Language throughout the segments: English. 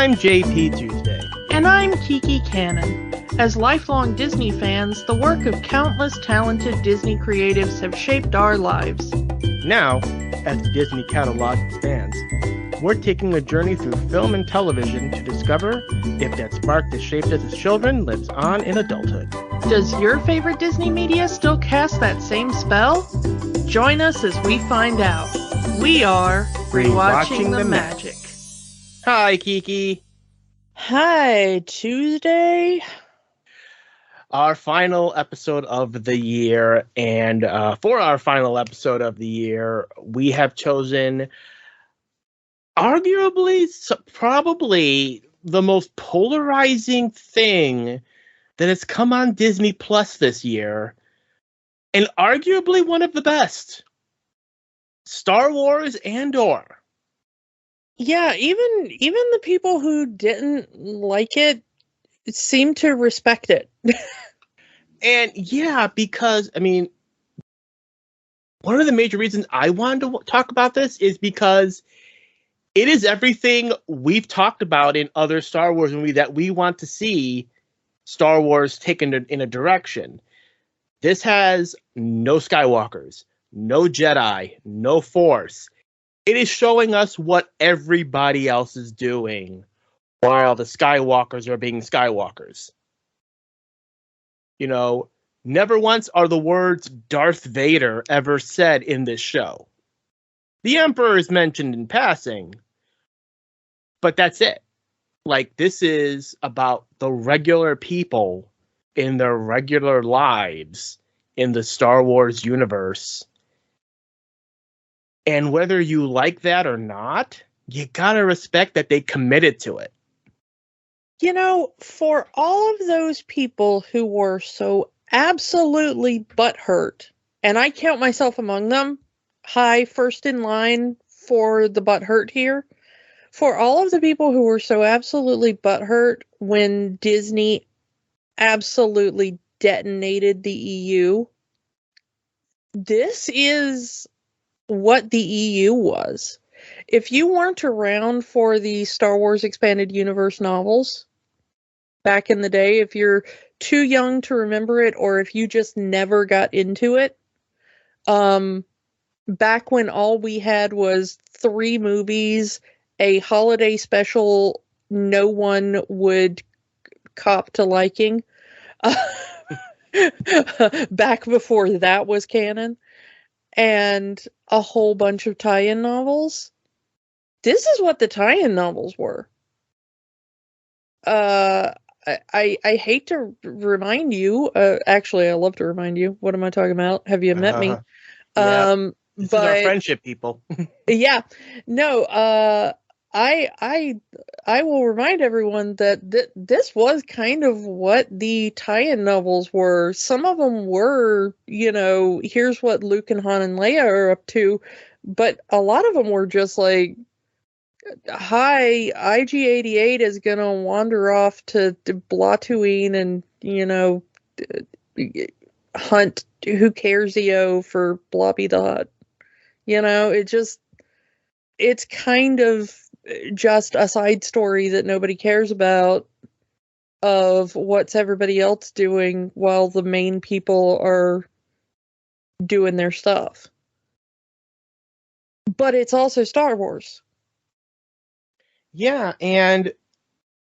I'm JP Tuesday. And I'm Kiki Cannon. As lifelong Disney fans, the work of countless talented Disney creatives have shaped our lives. Now, as the Disney catalog expands, we're taking a journey through film and television to discover if that spark that shaped us as children lives on in adulthood. Does your favorite Disney media still cast that same spell? Join us as we find out. We are Rewatching the Magic. Hi, Kiki. Hi, Tuesday. Our final episode of the year, and for our final episode of the year, we have chosen arguably, probably the most polarizing thing that has come on Disney Plus this year, and arguably one of the best. Star Wars Andor. Yeah, even the people who didn't like it seem to respect it. And yeah, because, I mean, one of the major reasons I wanted to talk about this is because it is everything we've talked about in other Star Wars movies that we want to see Star Wars taken in a direction. This has no Skywalkers, no Jedi, no Force. It is showing us what everybody else is doing while the Skywalkers are being Skywalkers. You know, never once are the words Darth Vader ever said in this show. The Emperor is mentioned in passing, but that's it. Like, this is about the regular people in their regular lives in the Star Wars universe. And whether you like that or not, you gotta respect that they committed to it. You know, for all of those people who were so absolutely butthurt, and I count myself among them, first in line for the butthurt here, for all of the people who were so absolutely butthurt when Disney absolutely detonated the EU, this is what the EU was. If you weren't around for the Star Wars Expanded Universe novels back in the day, if you're too young to remember it, or if you just never got into it, back when all we had was 3 movies, a holiday special no one would cop to liking, back before that was canon, and a whole bunch of tie-in novels. This is what the tie-in novels were. I hate to remind you. Actually, I love to remind you. What am I talking about? Have you met me? Yeah. This But is our friendship, people. Yeah, no. I will remind everyone that this was kind of what the tie-in novels were. Some of them were, here's what Luke and Han and Leia are up to, but a lot of them were just like, hi, IG-88 is gonna wander off to Blatooine and, hunt who cares-io for Bloppy the Hutt. It's kind of just a side story that nobody cares about of what's everybody else doing while the main people are doing their stuff. But it's also Star Wars. Yeah, and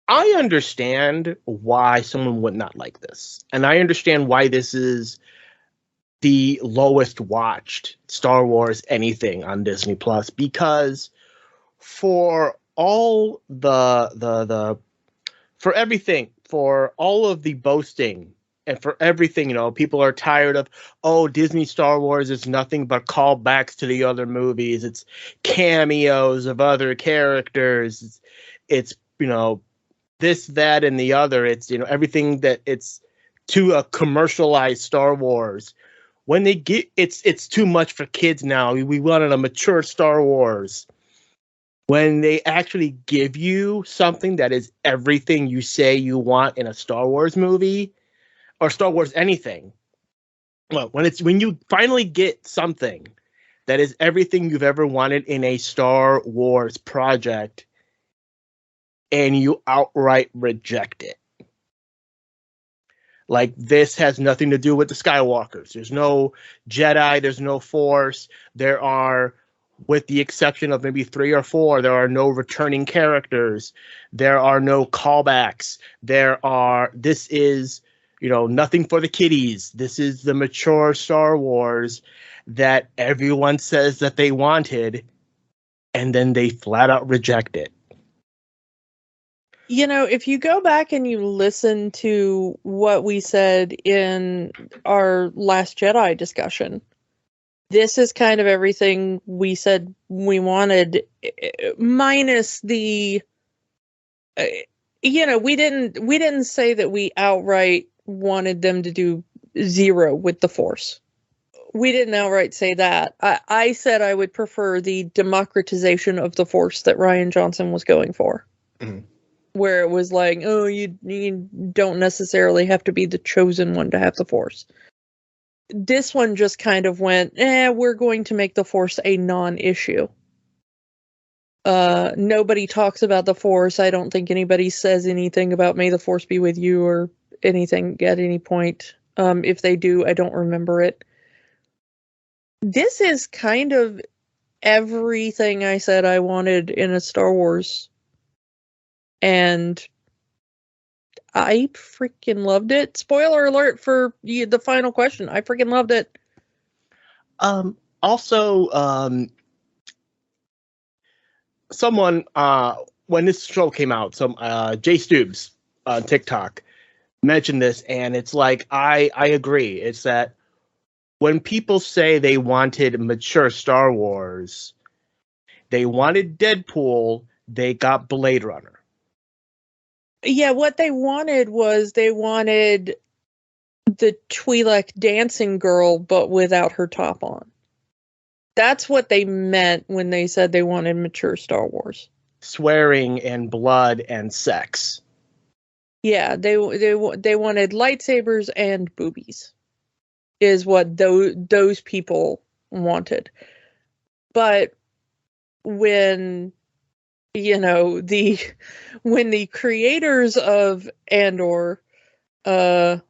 I understand why someone would not like this. And I understand why this is the lowest watched Star Wars anything on Disney Plus, because for all for everything, for all of the boasting and for everything, people are tired of, Disney Star Wars is nothing but callbacks to the other movies. It's cameos of other characters. It's this, that, and the other. It's, everything that it's to a commercialized Star Wars. When they get, it's too much for kids now. We wanted a mature Star Wars. When they actually give you something that is everything you say you want in a Star Wars movie or Star Wars anything. Well, when you finally get something that is everything you've ever wanted in a Star Wars project, and you outright reject it. Like, this has nothing to do with the Skywalkers. There's no Jedi, there's no Force. There are, with the exception of maybe 3 or 4, there are no returning characters. There are no callbacks. This is, nothing for the kiddies. This is the mature Star Wars that everyone says that they wanted, and then they flat out reject it. If you go back and you listen to what we said in our Last Jedi discussion, this is kind of everything we said we wanted, minus the, we didn't say that we outright wanted them to do 0 with the Force. We didn't outright say that. I said I would prefer the democratization of the Force that Rian Johnson was going for. Mm-hmm. Where it was like, oh, you don't necessarily have to be the chosen one to have the Force. This one just kind of went, we're going to make the Force a non-issue. Nobody talks about the Force. I don't think anybody says anything about may the Force be with you or anything at any point. If they do, I don't remember it. This is kind of everything I said I wanted in a Star Wars. And I freaking loved it. Spoiler alert for the final question. I freaking loved it. Also, someone, when this show came out, Jay Stubes on TikTok mentioned this, and it's like, I agree. It's that when people say they wanted mature Star Wars, they wanted Deadpool, they got Blade Runner. Yeah, what they wanted was the Twi'lek dancing girl, but without her top on. That's what they meant when they said they wanted mature Star Wars. Swearing and blood and sex. Yeah, they wanted lightsabers and boobies, is what those people wanted. But when the creators of Andor, creator,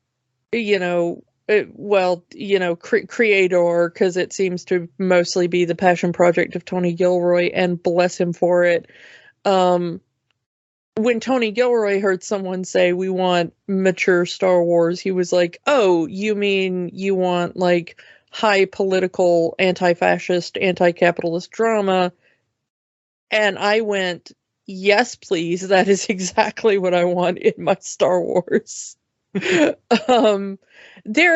because it seems to mostly be the passion project of Tony Gilroy, and bless him for it. When Tony Gilroy heard someone say, we want mature Star Wars, he was like, oh, you mean you want like high political, anti-fascist, anti-capitalist drama? And I went, yes, please. That is exactly what I want in my Star Wars. There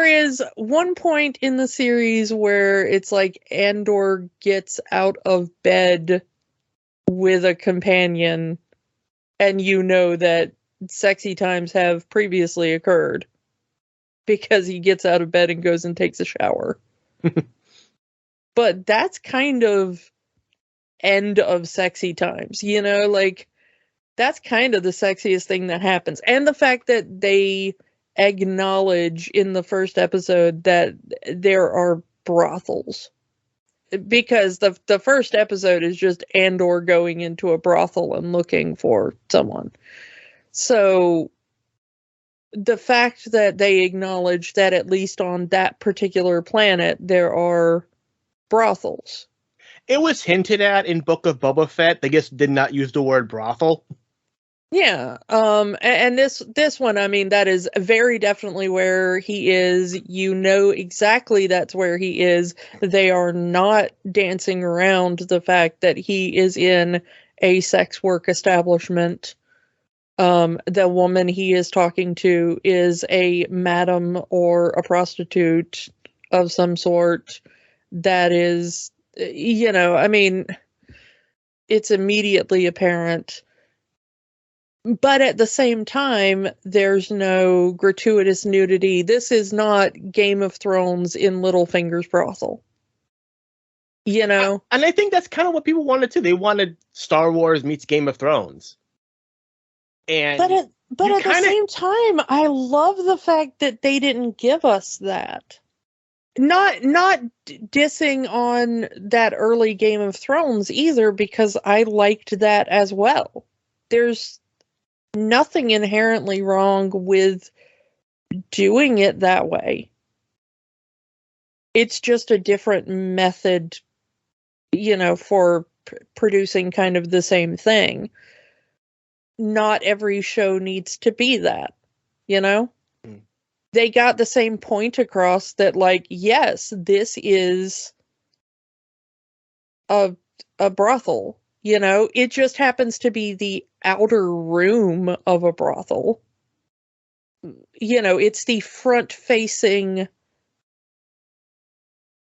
is one point in the series where it's like Andor gets out of bed with a companion, and that sexy times have previously occurred because he gets out of bed and goes and takes a shower. But that's kind of end of sexy times, that's kind of the sexiest thing that happens. And the fact that they acknowledge in the first episode that there are brothels, because the first episode is just Andor going into a brothel and looking for someone. So the fact that they acknowledge that at least on that particular planet there are brothels. It was hinted at in Book of Boba Fett. They just did not use the word brothel. Yeah. And this one, I mean, that is very definitely where he is. Exactly that's where he is. They are not dancing around the fact that he is in a sex work establishment. The woman he is talking to is a madam or a prostitute of some sort. That is, I mean, it's immediately apparent. But at the same time, there's no gratuitous nudity. This is not Game of Thrones in Littlefinger's brothel. And I think that's kind of what people wanted too. They wanted Star Wars meets Game of Thrones. And but at the same time, I love the fact that they didn't give us that. Not dissing on that early Game of Thrones either, because I liked that as well. There's nothing inherently wrong with doing it that way. It's just a different method, for producing kind of the same thing. Not every show needs to be that, They got the same point across that, like, yes, this is a brothel, It just happens to be the outer room of a brothel. It's the front-facing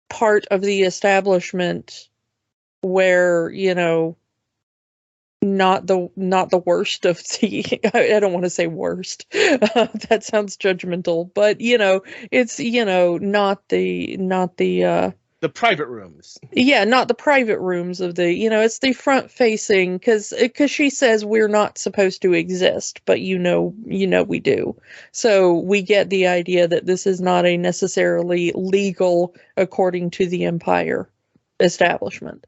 part of the establishment where, not the worst of the I don't want to say worst. That sounds judgmental, but it's not the private rooms. Yeah, not the private rooms of the, it's the front facing, because she says we're not supposed to exist, but we do. So we get the idea that this is not a necessarily legal according to the Empire establishment.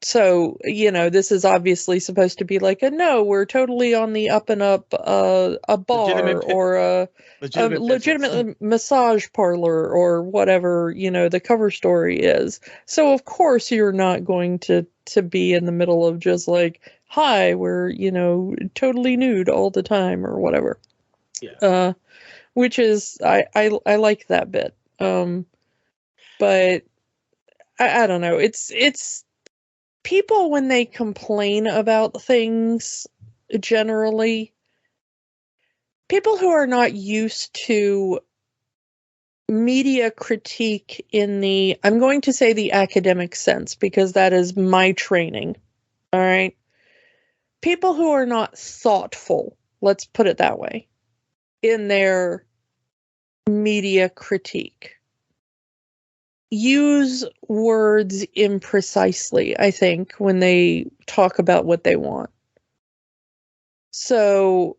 So, this is obviously supposed to be like no, we're totally on the up and up, a bar or a legitimate massage parlor or whatever, the cover story is. So, of course, you're not going to be in the middle of just like, hi, we're, totally nude all the time or whatever. Yeah. Which is, I like that bit. But I don't know. It's people, when they complain about things, generally, people who are not used to media critique in the, I'm going to say the academic sense, because that is my training. All right. People who are not thoughtful, let's put it that way, in their media critique, use words imprecisely, I think, when they talk about what they want. So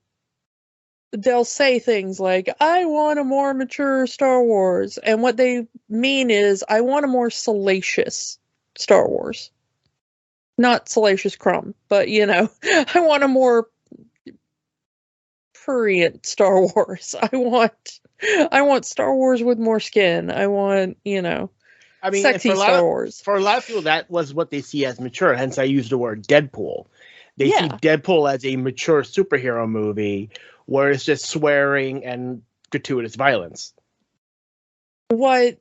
they'll say things like, I want a more mature Star Wars. And what they mean is, I want a more salacious Star Wars. Not Salacious Crumb, but, I want a more prurient Star Wars. I want Star Wars with more skin. I want, sexy Star Wars. For a lot of people, that was what they see as mature. Hence, I used the word Deadpool. They see Deadpool as a mature superhero movie where it's just swearing and gratuitous violence. What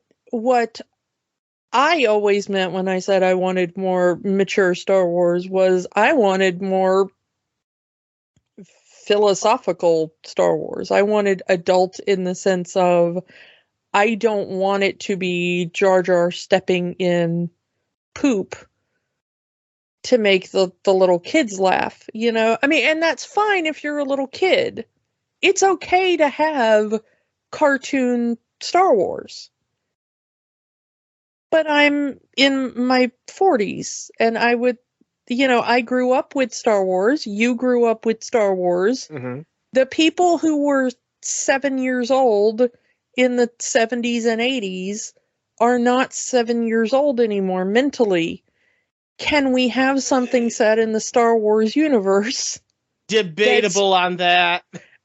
I always meant when I said I wanted more mature Star Wars was I wanted more philosophical Star Wars. I wanted adult in the sense of, I don't want it to be Jar Jar stepping in poop to make the little kids laugh, I mean, and that's fine if you're a little kid. It's okay to have cartoon Star Wars. But I'm in my 40s, and I would, I grew up with Star Wars. You grew up with Star Wars. Mm-hmm. The people who were 7 years old in the 70s and 80s are not 7 years old anymore mentally. Can we have something set in the Star Wars universe? Debatable on that.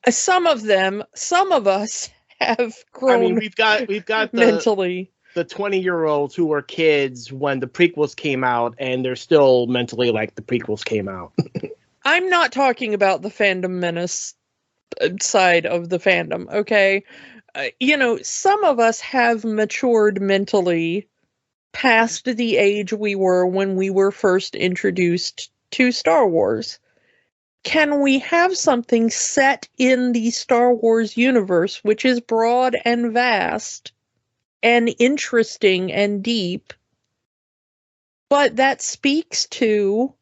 Some of us have grown. I mean, we've got mentally the 20-year-olds who were kids when the prequels came out, and they're still mentally like the prequels came out. I'm not talking about the fandom menace side of the fandom, okay? Some of us have matured mentally past the age we were when we were first introduced to Star Wars. Can we have something set in the Star Wars universe, which is broad and vast and interesting and deep, but that speaks to,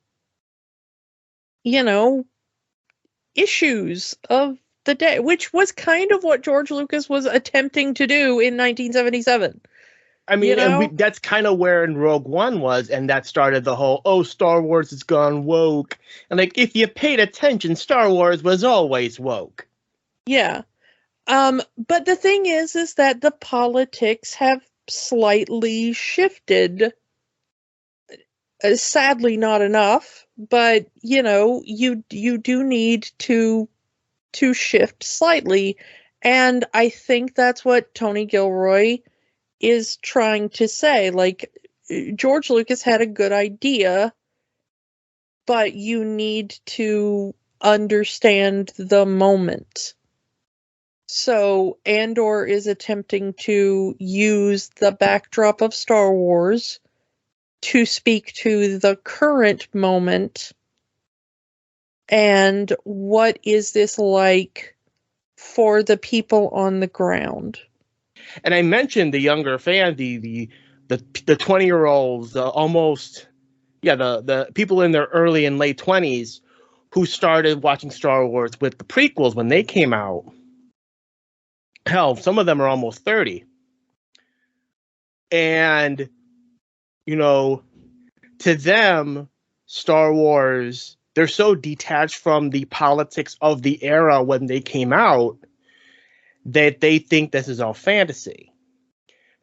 issues of the day, which was kind of what George Lucas was attempting to do in 1977. I mean, and that's kind of where in Rogue One was, and that started the whole, Star Wars has gone woke. And like, if you paid attention, Star Wars was always woke. Yeah. But the thing is that the politics have slightly shifted sadly not enough, but you know, you do need to shift slightly. And I think that's what Tony Gilroy is trying to say. Like, George Lucas had a good idea, but you need to understand the moment. So Andor is attempting to use the backdrop of Star Wars to speak to the current moment. And what is this like for the people on the ground? And I mentioned the younger fan, the 20-year-olds, almost, yeah, the people in their early and late 20s who started watching Star Wars with the prequels when they came out. Hell, some of them are almost 30. And, you know, to them, Star Wars, they're so detached from the politics of the era when they came out that they think this is all fantasy.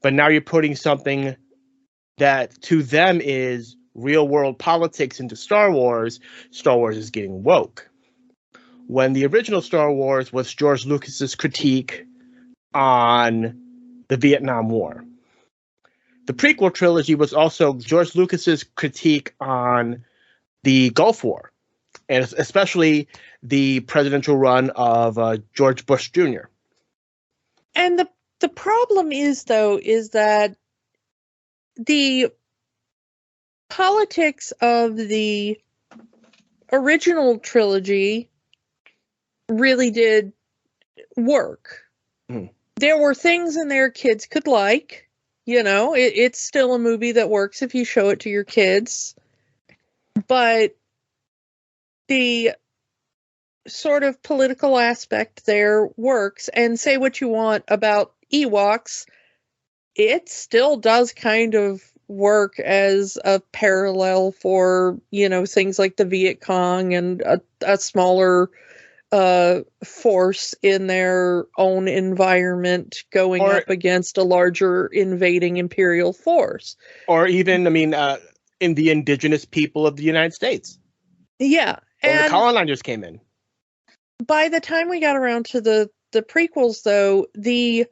But now you're putting something that to them is real world politics into Star Wars is getting woke. When the original Star Wars was George Lucas's critique on the Vietnam War. The prequel trilogy was also George Lucas's critique on the Gulf War, and especially the presidential run of George Bush Jr. And the problem is, though, is that the politics of the original trilogy really did work. Mm. There were things in there kids could like. You know, it's still a movie that works if you show it to your kids. But the sort of political aspect there works. And say what you want about Ewoks, it still does kind of work as a parallel for, you know, things like the Viet Cong and a smaller force in their own environment going up against a larger invading imperial force. Or even, I mean, in the indigenous people of the United States. Yeah. And the colonizers came in. By the time we got around to the prequels, though, the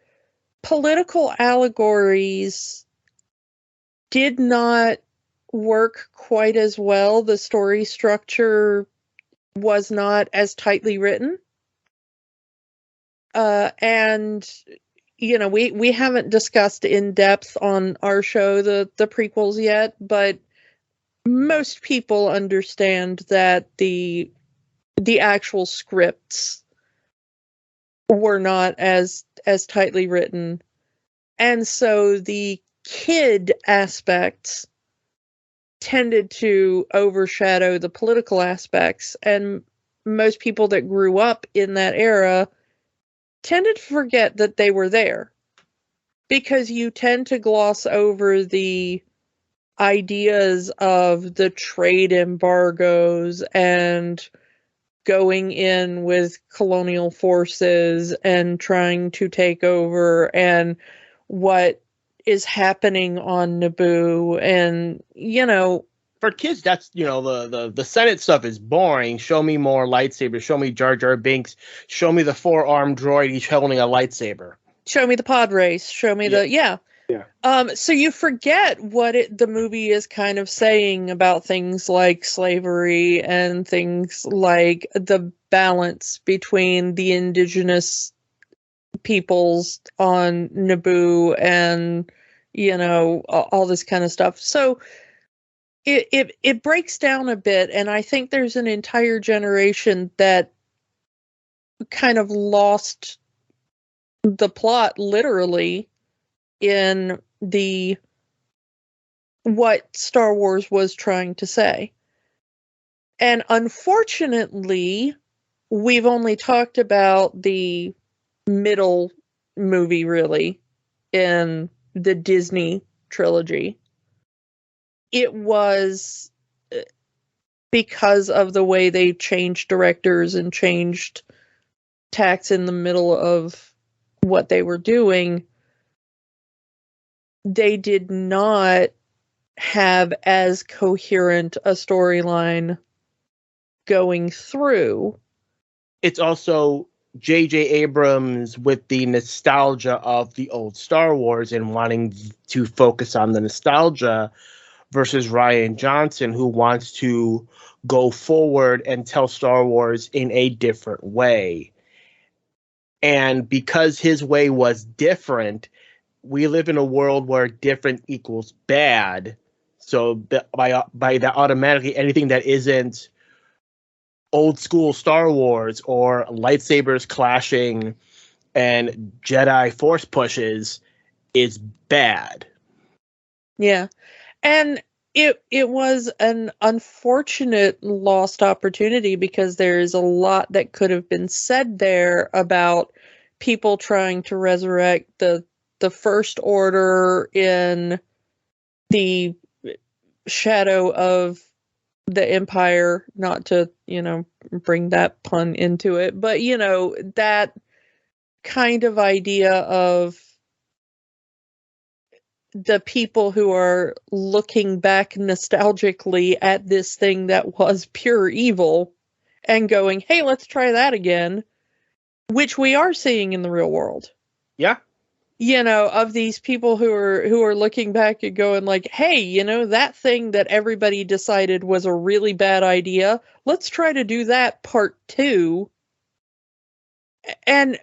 political allegories did not work quite as well. The story structure was not as tightly written. And, you know, we haven't discussed in depth on our show the prequels yet, but most people understand that the actual scripts were not as tightly written. And so the kid aspects tended to overshadow the political aspects, and most people that grew up in that era tended to forget that they were there, because you tend to gloss over the ideas of the trade embargoes and going in with colonial forces and trying to take over, and what is happening on Naboo. And, you know, for kids, that's, you know, the Senate stuff is boring. Show me more lightsabers. Show me Jar Jar Binks. Show me the 4-armed droid each holding a lightsaber. Show me the pod race. Show me Yeah. So you forget what the movie is kind of saying about things like slavery and things like the balance between the indigenous peoples on Naboo and, you know, all this kind of stuff. So it breaks down a bit, and I think there's an entire generation that kind of lost the plot literally in the what Star Wars was trying to say. And unfortunately, we've only talked about the middle movie, really, in the Disney trilogy. It was because of the way they changed directors and changed tacks in the middle of what they were doing. They did not have as coherent a storyline going through. It's also J.J. Abrams with the nostalgia of the old Star Wars and wanting to focus on the nostalgia versus Rian Johnson, who wants to go forward and tell Star Wars in a different way. And because his way was different, we live in a world where different equals bad. So by that, automatically, anything that isn't old school Star Wars or lightsabers clashing and Jedi force pushes is bad. Yeah. And it was an unfortunate lost opportunity because there's a lot that could have been said there about people trying to resurrect the First Order in the shadow of the Empire, not to, bring that pun into it, but that kind of idea of the people who are looking back nostalgically at this thing that was pure evil and going, hey, let's try that again, which we are seeing in the real world. Yeah. Of these people who are looking back and going like, hey, that thing that everybody decided was a really bad idea, let's try to do that part 2. And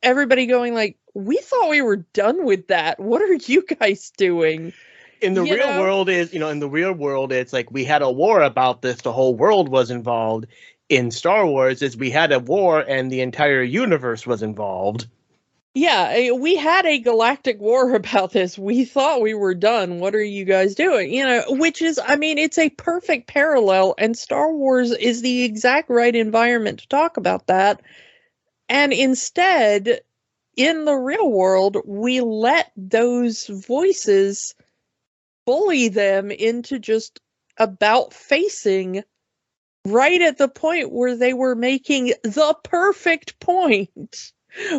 everybody going like, we thought we were done with that. What are you guys doing? In the real world it's like we had a war about this. The whole world was involved. In Star Wars, is we had a war and the entire universe was involved. Yeah, we had a galactic war about this. We thought we were done. What are you guys doing? Which is, it's a perfect parallel, and Star Wars is the exact right environment to talk about that. And instead, in the real world, we let those voices bully them into just about facing right at the point where they were making the perfect point,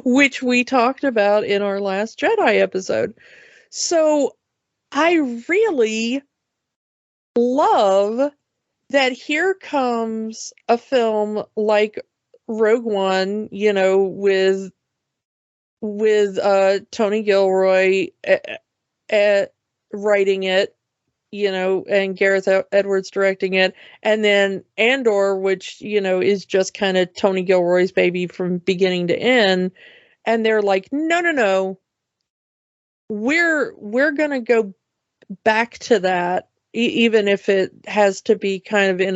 which we talked about in our last Jedi episode. So I really love that here comes a film like Rogue One, with Tony Gilroy writing it, and Gareth Edwards directing it, and then Andor, which, is just kind of Tony Gilroy's baby from beginning to end, and they're like, no, we're gonna go back to that, even if it has to be kind of in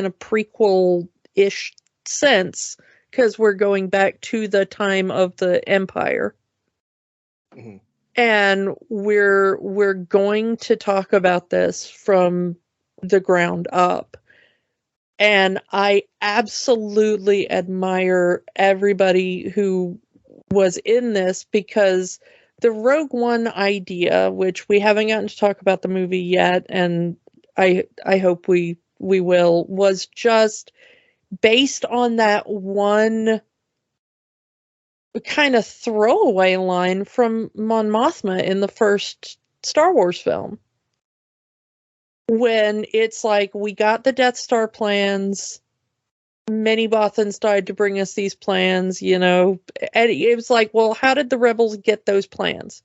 a prequel-ish sense, because we're going back to the time of the Empire. Mm-hmm. And we're going to talk about this from the ground up. And I absolutely admire everybody who was in this, because the Rogue One idea, which we haven't gotten to talk about the movie yet, and I hope we will, was just based on that one kind of throwaway line from Mon Mothma in the first Star Wars film, when it's like, we got the Death Star plans, many Bothans died to bring us these plans, and it was like, well, how did the rebels get those plans?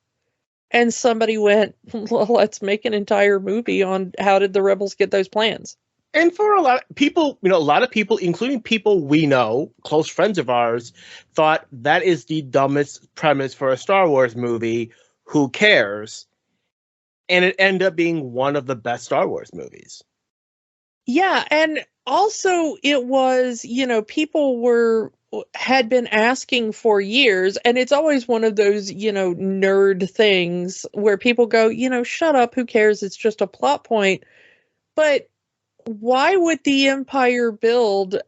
And somebody went, well, let's make an entire movie on how did the rebels get those plans. And for a lot of people, a lot of people, including people we know, close friends of ours, thought that is the dumbest premise for a Star Wars movie. Who cares? And it ended up being one of the best Star Wars movies. Yeah, and also it was, people had been asking for years, and it's always one of those, nerd things where people go, shut up, who cares? It's just a plot point. But why would the Empire build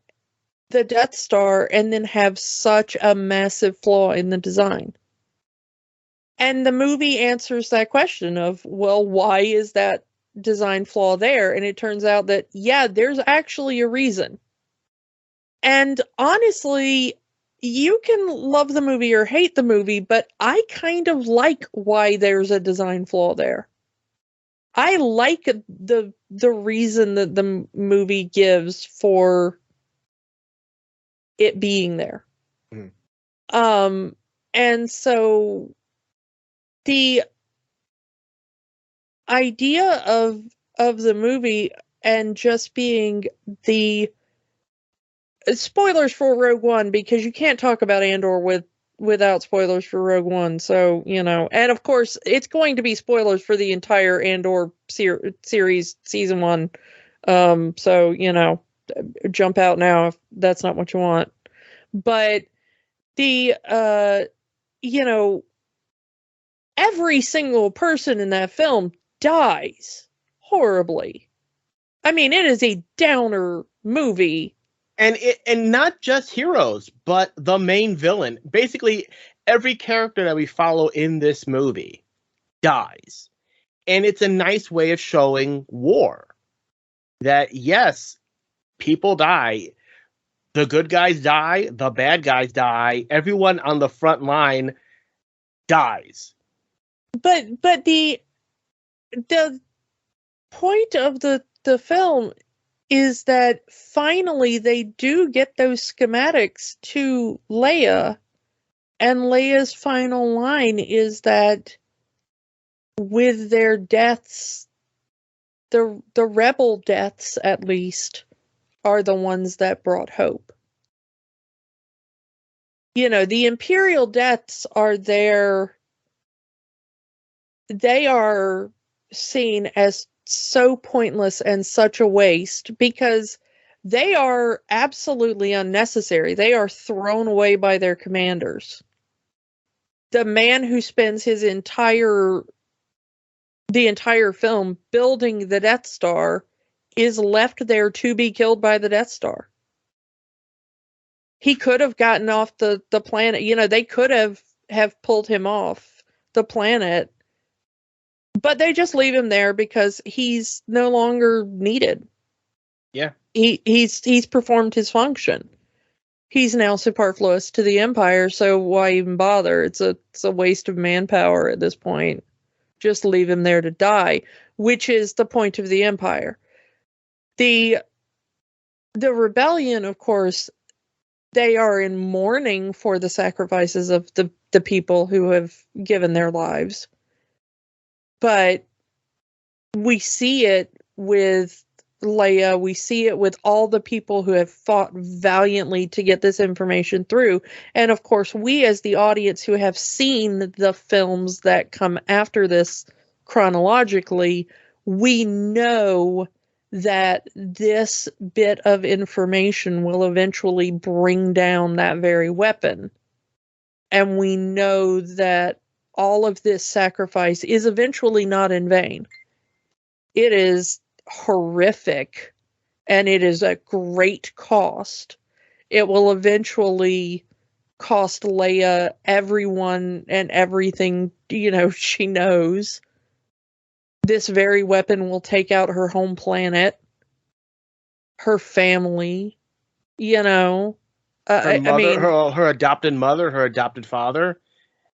the Death Star and then have such a massive flaw in the design? And the movie answers that question of, well, why is that design flaw there? And it turns out that, yeah, there's actually a reason. And honestly, you can love the movie or hate the movie, but I kind of like why there's a design flaw there. I like the reason that the movie gives for it being there. Mhm. And so the idea of the movie and just being the spoilers for Rogue One, because you can't talk about Andor without spoilers for Rogue One. So, and of course, it's going to be spoilers for the entire Andor series season 1. So, jump out now if that's not what you want. But the every single person in that film dies horribly. I mean, it is a downer movie. And not just heroes, but the main villain. Basically, every character that we follow in this movie dies. And it's a nice way of showing war. That yes, people die. The good guys die, the bad guys die, everyone on the front line dies. But the point of the film is that finally they do get those schematics to Leia, and Leia's final line is that with their deaths, the rebel deaths at least are the ones that brought hope. The Imperial deaths are there. They are seen as so pointless and such a waste because they are absolutely unnecessary. They are thrown away by their commanders. The man who spends the entire film building the Death Star is left there to be killed by the Death Star. He could have gotten off the planet. They could have pulled him off the planet, but they just leave him there because he's no longer needed. Yeah. He's performed his function. He's now superfluous to the Empire, so why even bother? It's a waste of manpower at this point. Just leave him there to die, which is the point of the Empire. The rebellion, of course, they are in mourning for the sacrifices of the people who have given their lives. But we see it with Leia, we see it with all the people who have fought valiantly to get this information through. And of course, we as the audience who have seen the films that come after this chronologically, we know that this bit of information will eventually bring down that very weapon. And we know that all of this sacrifice is eventually not in vain. It is horrific, and it is at great cost. It will eventually cost Leia everyone and everything, she knows. This very weapon will take out her home planet, her family, Her mother, I mean, her adopted mother, her adopted father,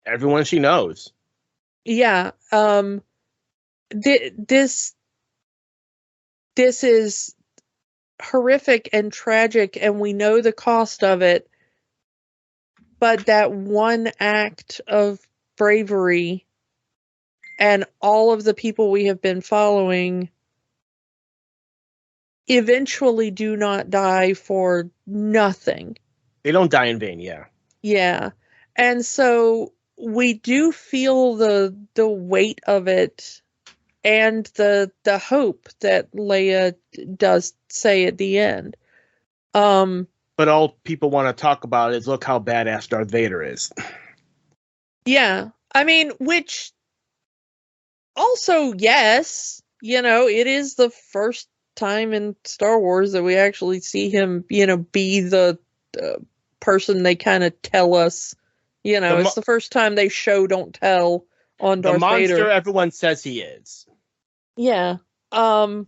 everyone she knows. Yeah. This is horrific and tragic, and we know the cost of it. But that one act of bravery and all of the people we have been following eventually do not die for nothing. They don't die in vain, yeah. Yeah. And so we do feel the weight of it and the hope that Leia does say at the end. But all people want to talk about is look how badass Darth Vader is. Yeah. I mean, which also, yes, it is the first time in Star Wars that we actually see him, be the person they kind of tell us, it's the first time they show don't tell on Darth Vader. The monster everyone says he is. Yeah. But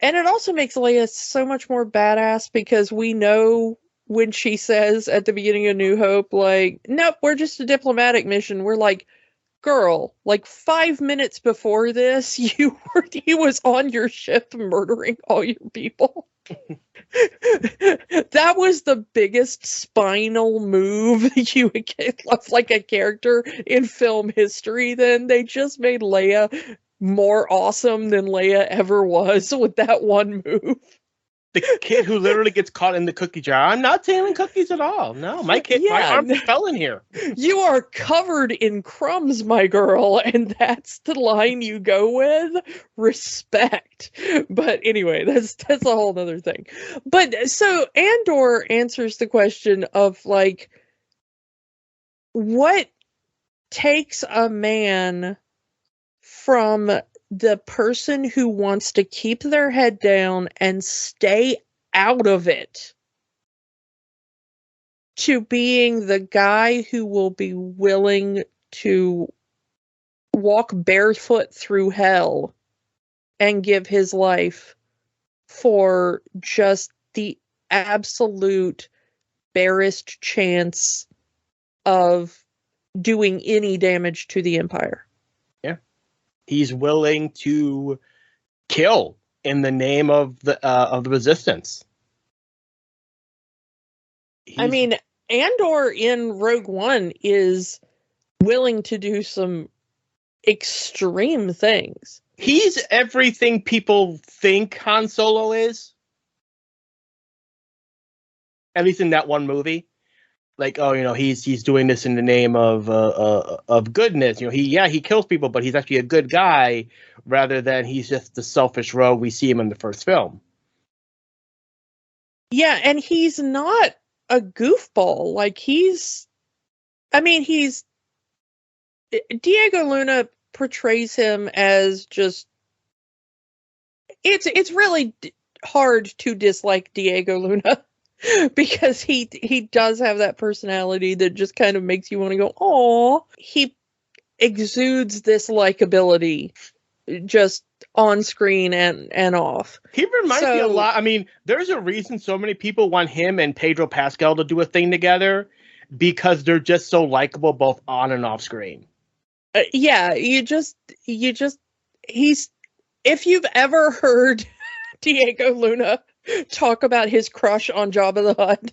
and it also makes Leia so much more badass because we know when she says at the beginning of New Hope, like, nope, we're just a diplomatic mission. We're like, girl, like 5 minutes before this, he was on your ship murdering all your people. That was the biggest spinal move you would get like a character in film history. Then they just made Leia more awesome than Leia ever was with that one move. The kid who literally gets caught in the cookie jar. I'm not tailing cookies at all. No, my arm fell in here. You are covered in crumbs, my girl, and that's the line you go with. Respect. But anyway, that's a whole other thing. But so Andor answers the question of like, what takes a man from the person who wants to keep their head down and stay out of it to being the guy who will be willing to walk barefoot through hell and give his life for just the absolute barest chance of doing any damage to the Empire. Yeah. He's willing to kill in the name of the resistance. I mean, Andor in Rogue One is willing to do some extreme things. He's everything people think Han Solo is. At least in that one movie. Like, oh, you know, he's doing this in the name of goodness. You know, he kills people, but he's actually a good guy rather than he's just the selfish rogue we see him in the first film. Yeah, and he's not a goofball. Like Diego Luna portrays him as just, it's really hard to dislike Diego Luna because he does have that personality that just kind of makes you want to go, "Aw." He exudes this likability just on screen and off. He reminds me a lot. I mean, there's a reason so many people want him and Pedro Pascal to do a thing together, because they're just so likable both on and off screen. Yeah, if you've ever heard Diego Luna talk about his crush on Jabba the Hutt,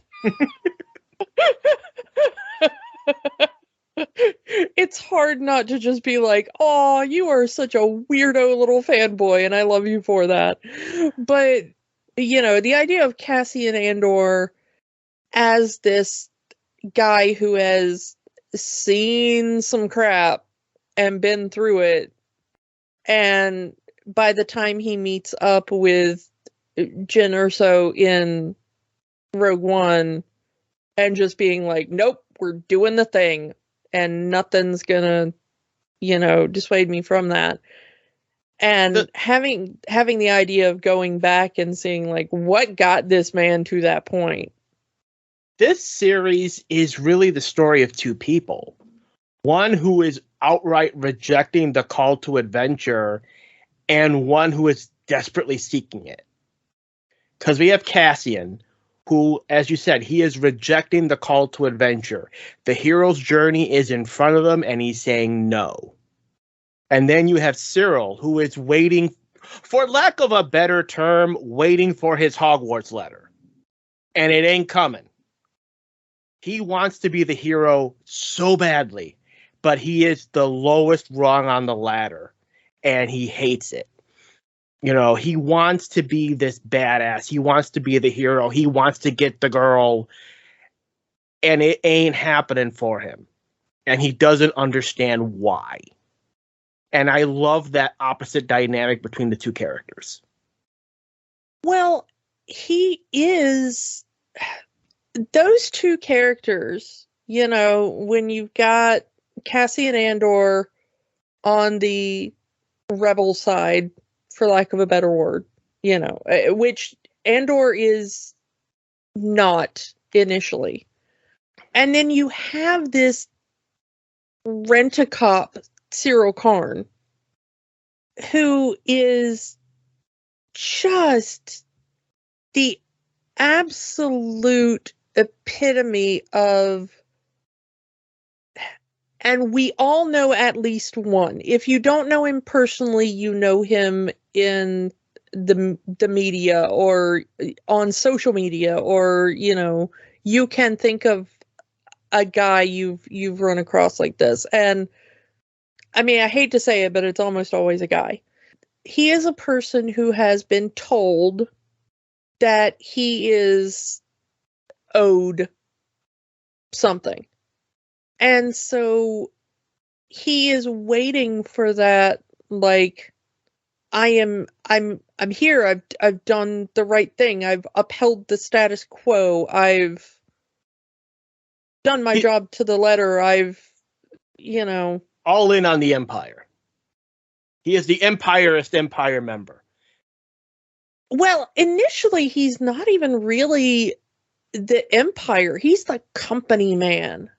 it's hard not to just be like, "Oh, you are such a weirdo little fanboy, and I love you for that." But, you know, the idea of Cassian Andor as this guy who has seen some crap and been through it, and by the time he meets up with Jyn Erso in Rogue One and just being like, "Nope, we're doing the thing and nothing's gonna, you know, dissuade me from that." And having the idea of going back and seeing like what got this man to that point. This series is really the story of two people. One who is outright rejecting the call to adventure, and one who is desperately seeking it. Because we have Cassian, who, as you said, he is rejecting the call to adventure. The hero's journey is in front of him, and he's saying no. And then you have Cyril, who is waiting, for lack of a better term, waiting for his Hogwarts letter. And it ain't coming. He wants to be the hero so badly, but he is the lowest rung on the ladder, and he hates it. You know, he wants to be this badass. He wants to be the hero. He wants to get the girl, and it ain't happening for him. And he doesn't understand why. And I love that opposite dynamic between the two characters. Well, he is... Those two characters, you know, when you've got Cassian Andor on the rebel side, for lack of a better word, you know, which Andor is not initially. And then you have this rent-a-cop Cyril Karn, who is just the absolute epitome of And we all know at least one. If you don't know him personally, you know him in the media or on social media, or, you know, you can think of a guy you've run across like this. And I mean, I hate to say it, but it's almost always a guy. He is a person who has been told that he is owed something. And so he is waiting for that, like, I'm here, I've done the right thing, I've upheld the status quo, I've done my job to the letter, I've, you know, all in on the Empire. He is the Empirist Empire member. Well, initially he's not even really the Empire, he's the company man.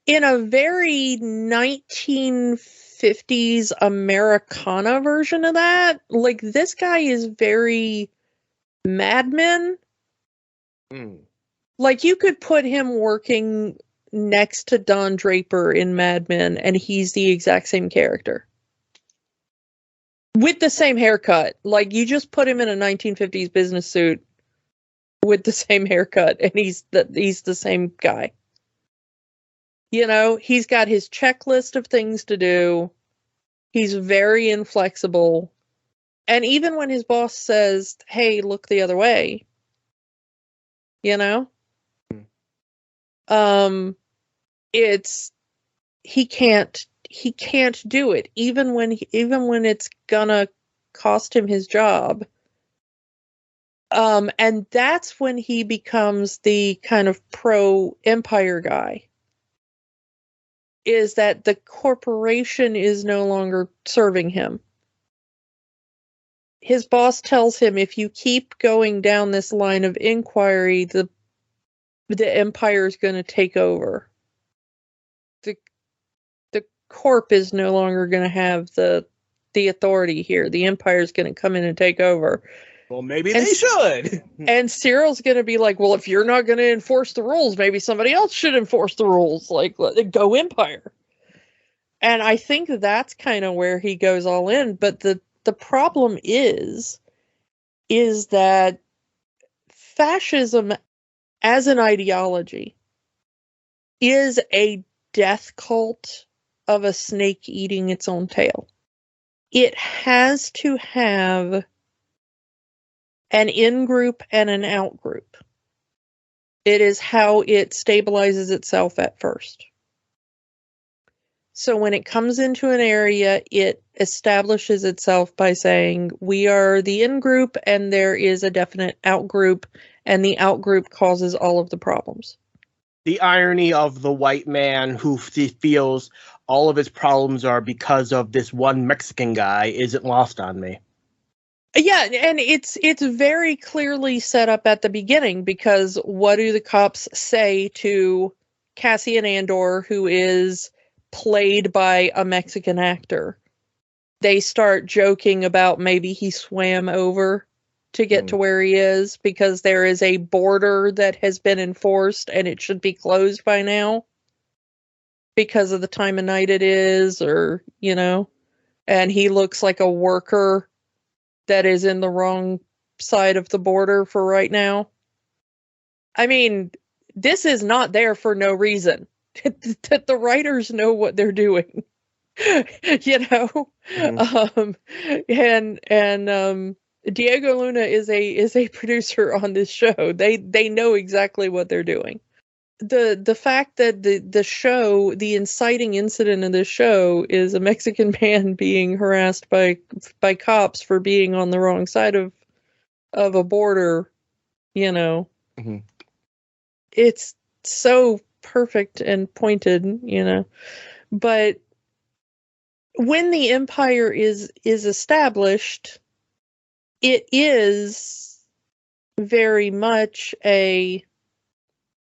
In a very 1950s Americana version of that, like, this guy is very Mad Men. Like, you could put him working next to Don Draper in Mad Men, and he's the exact same character. With the same haircut. Like, you just put him in a 1950s business suit with the same haircut, and he's the same guy. You know, he's got his checklist of things to do. He's very inflexible. And even when his boss says, hey, look the other way, you know, it's, he can't do it. Even when it's gonna cost him his job. And that's when he becomes the kind of pro-Empire guy. Is that the corporation is no longer serving him. His boss tells him, if you keep going down this line of inquiry, the Empire is going to take over. The corp is no longer going to have the authority here. The Empire is going to come in and take over. Well, maybe they should. And Cyril's going to be like, well, if you're not going to enforce the rules, maybe somebody else should enforce the rules. Like, go Empire. And I think that's kind of where he goes all in. But the problem is that fascism as an ideology is a death cult of a snake eating its own tail. It has to have an in-group and an out-group. It is how it stabilizes itself at first. So when it comes into an area, it establishes itself by saying, we are the in-group and there is a definite out-group, and the out-group causes all of the problems. The irony of the white man who feels all of his problems are because of this one Mexican guy isn't lost on me. Yeah, and it's very clearly set up at the beginning, because what do the cops say to Cassian Andor, who is played by a Mexican actor? They start joking about maybe he swam over to get to where he is, because there is a border that has been enforced and it should be closed by now because of the time of night it is, or, you know, and he looks like a worker that is in the wrong side of the border for right now. I mean, this is not there for no reason. That the writers know what they're doing. You know? And Diego Luna is a producer on this show. They know exactly what they're doing. The fact that the show, the inciting incident in this show, is a Mexican man being harassed by cops for being on the wrong side of a border, you know. It's so perfect and pointed, you know. But when the Empire is established, it is very much an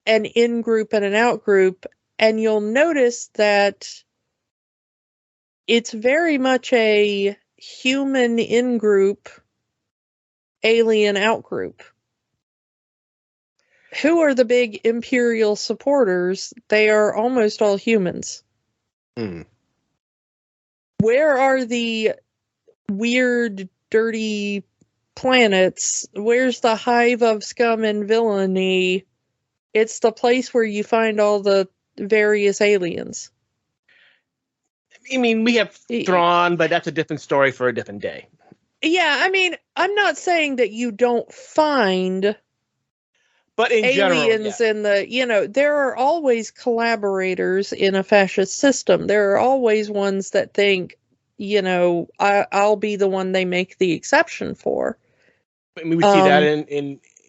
in-group and an out-group, and you'll notice that it's very much a human in-group, alien out-group. Who are the big Imperial supporters? They are almost all humans. Hmm. Where are the weird, dirty planets? Where's the hive of scum and villainy? It's the place where you find all the various aliens. I mean, we have Thrawn, but that's a different story for a different day. Yeah, I mean, I'm not saying that you don't find but in aliens general, in the, there are always collaborators in a fascist system. There are always ones that think, I'll be the one they make the exception for. I mean, we see that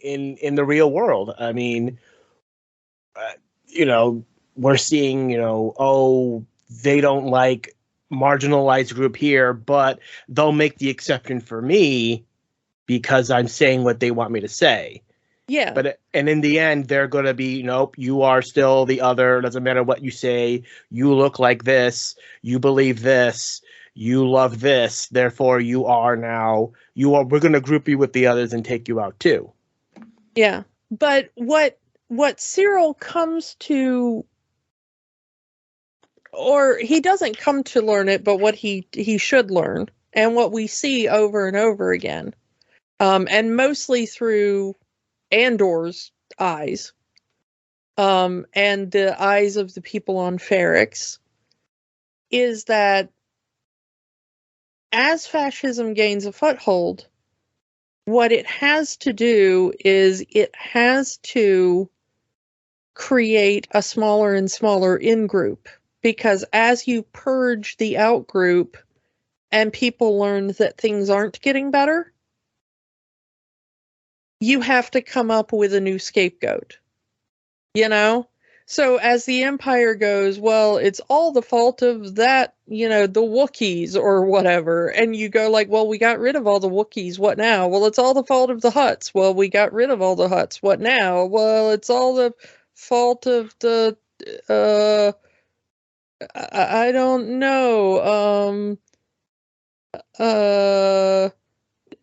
in the real world. I mean, we're seeing, they don't like marginalized group here, but they'll make the exception for me because I'm saying what they want me to say. Yeah. And in the end, they're going to be, nope, you are still the other. Doesn't matter what you say. You look like this. You believe this. You love this. Therefore, we're going to group you with the others and take you out too. Yeah. But what Cyril comes to, or he doesn't come to learn it, but what he should learn, and what we see over and over again, and mostly through Andor's eyes, and the eyes of the people on Ferrix, is that as fascism gains a foothold, what it has to do is it has to create a smaller and smaller in-group, because as you purge the out-group and people learn that things aren't getting better, you have to come up with a new scapegoat. So as the Empire goes, well, it's all the fault of that, the Wookiees or whatever. And you go like, well, we got rid of all the Wookiees. What now? Well, it's all the fault of the Hutts. Well, we got rid of all the Hutts. What now? Well, it's all the fault of the, I don't know,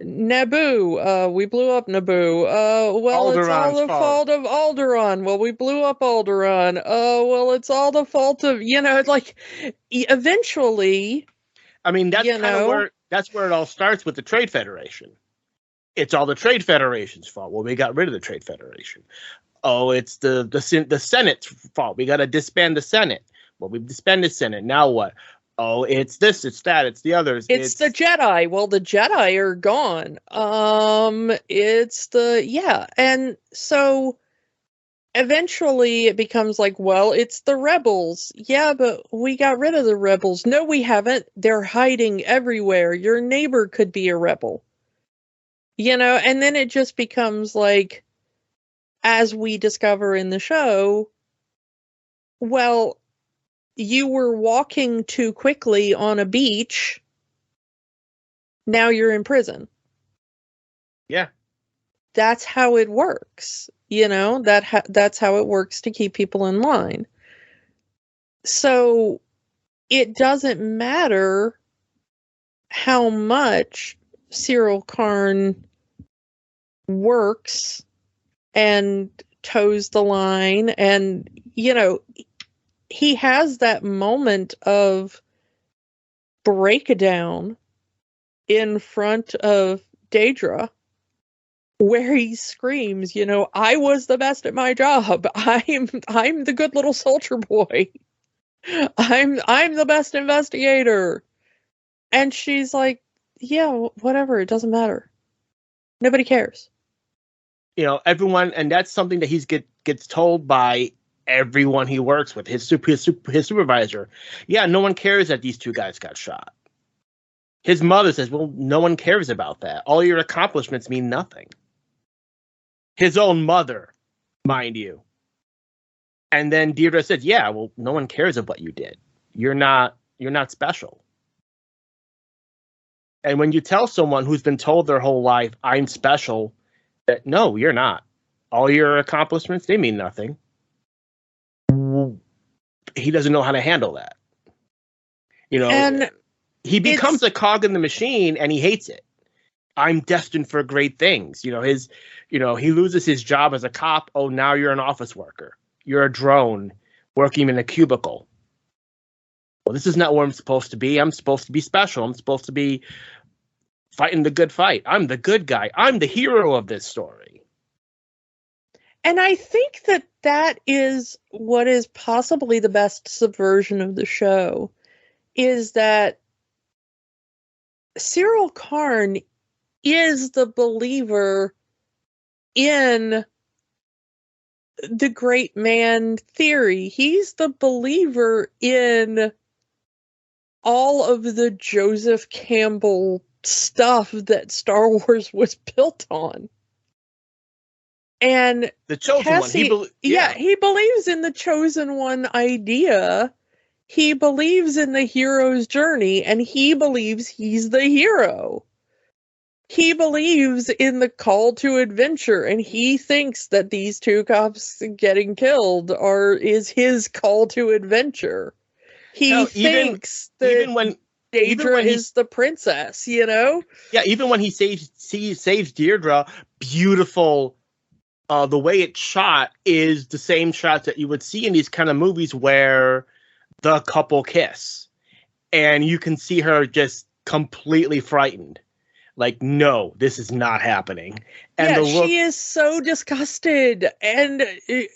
Naboo. We blew up Naboo. Well, Alderaan it's all the fault of Alderaan. Well, we blew up Alderaan. Well, it's all the fault of, like, eventually. I mean, that's where it all starts with the Trade Federation. It's all the Trade Federation's fault. Well, we got rid of the Trade Federation. Oh, it's the Senate's fault. We got to disband the Senate. Well, we've disbanded the Senate. Now what? Oh, it's this, it's that, it's the others. It's the Jedi. Well, the Jedi are gone. And so eventually it becomes like, well, it's the rebels. Yeah, but we got rid of the rebels. No, we haven't. They're hiding everywhere. Your neighbor could be a rebel. And then it just becomes like, as we discover in the show, well, you were walking too quickly on a beach. Now you're in prison. Yeah. That's how it works. That's how it works to keep people in line. So it doesn't matter how much Cyril Karn works and toes the line, and he has that moment of breakdown in front of Daedra where he screams, I was the best at my job. I'm the good little soldier boy. I'm the best investigator. And she's like, yeah, whatever, it doesn't matter. Nobody cares. Everyone, and that's something that he gets told by everyone he works with, his supervisor. Yeah, no one cares that these two guys got shot. His mother says, well, no one cares about that. All your accomplishments mean nothing. His own mother, mind you. And then Deirdre said, yeah, well, no one cares of what you did. You're not special. And when you tell someone who's been told their whole life, I'm special, that no, you're not. All your accomplishments, they mean nothing. He doesn't know how to handle that. And he becomes a cog in the machine and he hates it. I'm destined for great things. He loses his job as a cop. Oh, now you're an office worker. You're a drone working in a cubicle. well, this is not where I'm supposed to be. I'm supposed to be special. I'm supposed to be fighting the good fight. I'm the good guy. I'm the hero of this story. And I think that that is what is possibly the best subversion of the show, is that Cyril Karn is the believer in the great man theory. He's the believer in all of the Joseph Campbell stuff that Star Wars was built on. And the chosen Cassie, one. He believes in the chosen one idea. He believes in the hero's journey, and he believes he's the hero. He believes in the call to adventure, and he thinks that these two cops getting killed is his call to adventure. He thinks that Daedra is the princess, you know? Yeah, even when he saves Deirdre, beautiful. The way it's shot is the same shots that you would see in these kind of movies where the couple kiss, and you can see her just completely frightened. Like, no, this is not happening. And she is so disgusted, and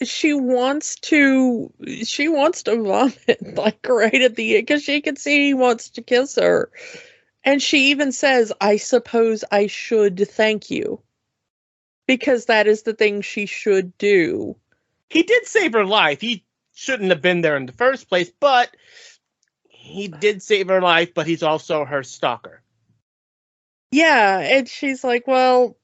she wants to vomit, like, right at the end, because she can see he wants to kiss her. And she even says, I suppose I should thank you. Because that is the thing she should do. He did save her life. He shouldn't have been there in the first place, but he did save her life, but he's also her stalker. Yeah, and she's like, well,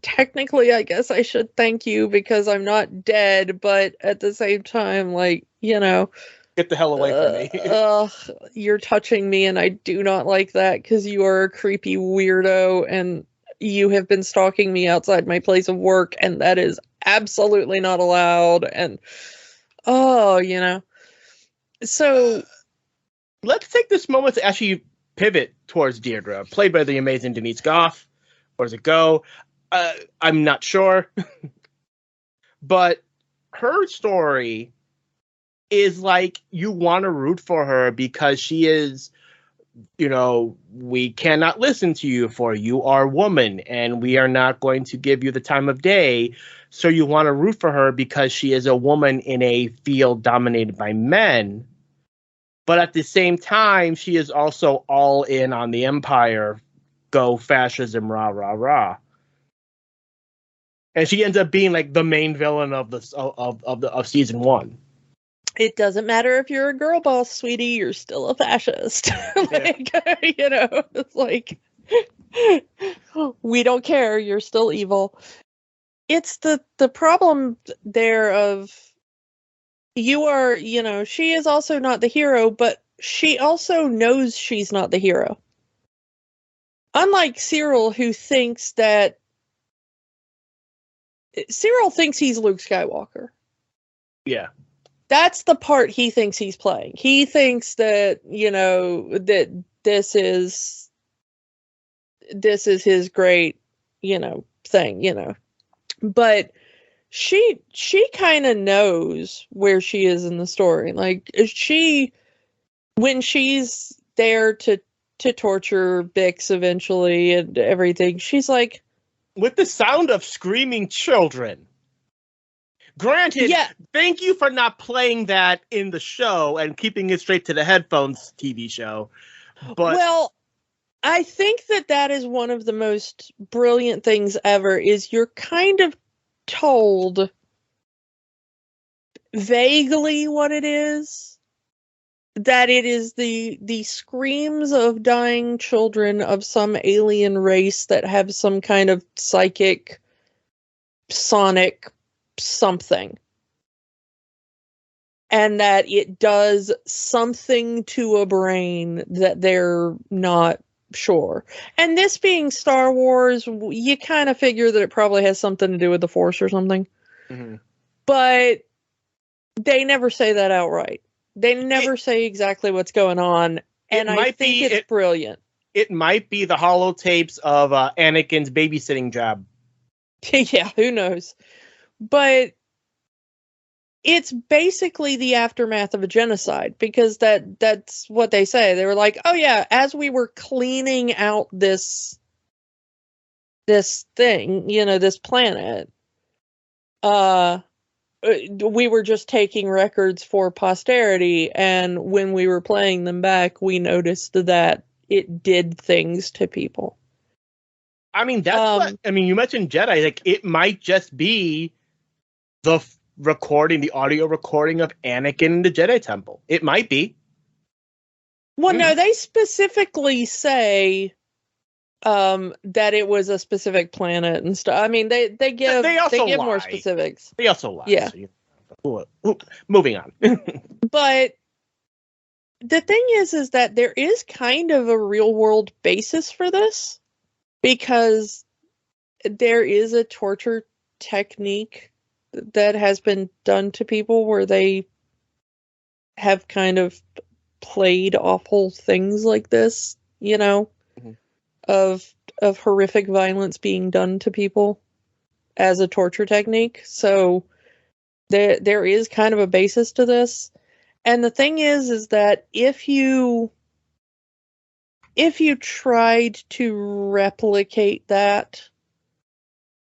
technically, I guess I should thank you because I'm not dead, but at the same time, like, you know. Get the hell away from me. You're touching me, and I do not like that because you are a creepy weirdo, and you have been stalking me outside my place of work, and that is absolutely not allowed. And, you know. So, let's take this moment to actually pivot towards Deirdre, played by the amazing Denise Goff. Where does it go? I'm not sure. But her story is like, you want to root for her because she is, you know, we cannot listen to you, for you are a woman and we are not going to give you the time of day. So you want to root for her because she is a woman in a field dominated by men. But at the same time, she is also all in on the Empire. Go fascism, rah, rah, rah. And she ends up being like the main villain of season 1. It doesn't matter if you're a girl boss, sweetie, you're still a fascist. Like, you know, it's like, we don't care, you're still evil. It's the problem there of, you are, you know, she is also not the hero, but she also knows she's not the hero. Unlike Cyril, who thinks that Cyril thinks he's Luke Skywalker. Yeah. That's the part he thinks he's playing. He thinks that, you know, that this is his great, you know, thing, you know. But she kind of knows where she is in the story. Like, when she's there to torture Bix eventually and everything, she's like, with the sound of screaming children. Granted, thank you for not playing that in the show and keeping it straight to the headphones TV show. But well, I think that is one of the most brilliant things ever, is you're kind of told vaguely what it is. That it is the screams of dying children of some alien race that have some kind of psychic, sonic something. And that it does something to a brain that they're not sure. And this being Star Wars, you kind of figure that it probably has something to do with the Force or something. Mm-hmm. But they never say that outright. They never say exactly what's going on. And I think it's brilliant. It might be the holotapes of Anakin's babysitting job. Yeah, who knows? But it's basically the aftermath of a genocide, because that's what they say. They were like, oh yeah, as we were cleaning out this thing, this planet, we were just taking records for posterity, and when we were playing them back, we noticed that it did things to people. I mean, that's you mentioned Jedi. Like, it might just be the audio recording of Anakin in the Jedi Temple. It might be. Well, no, they specifically say that it was a specific planet and stuff. I mean, they give more specifics. They also lie. Yeah. So, moving on. But the thing is that there is kind of a real world basis for this, because there is a torture technique that has been done to people where they have kind of played awful things like this, of horrific violence being done to people as a torture technique. So there is kind of a basis to this. And the thing is that if you tried to replicate that,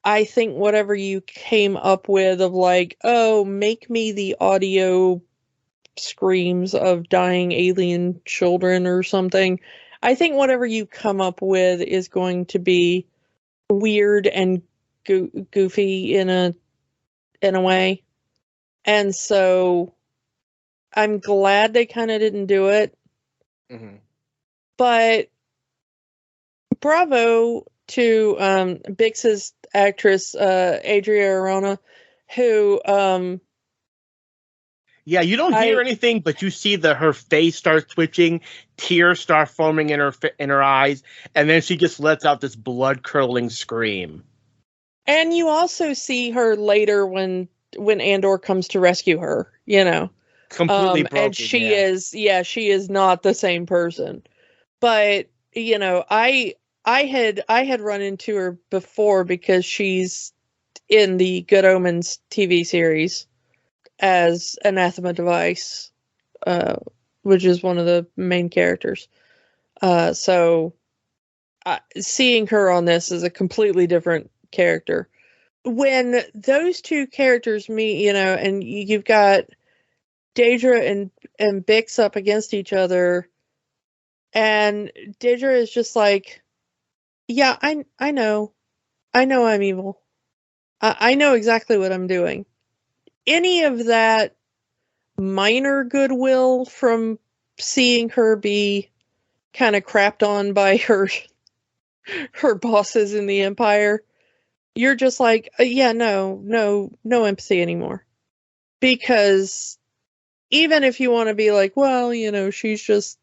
I think whatever you came up with of like, oh, make me the audio screams of dying alien children or something, I think whatever you come up with is going to be weird and goofy in a way. And so I'm glad they kind of didn't do it. Mm-hmm. But bravo to Bix's actress, Adria Arjona, who yeah, you don't hear anything, but you see her face start twitching, tears start forming in her eyes, and then she just lets out this blood-curdling scream. And you also see her later when Andor comes to rescue her, completely broken. And she is not the same person. But I had run into her before because she's in the Good Omens TV series as Anathema Device, which is one of the main characters. So seeing her on this is a completely different character. When those two characters meet, and you've got Daedra and Bix up against each other, and Daedra is just like, yeah, I know I'm evil. I know exactly what I'm doing. Any of that minor goodwill from seeing her be kind of crapped on by her bosses in the Empire, you're just like, yeah, no empathy anymore. Because even if you want to be like, well, she's just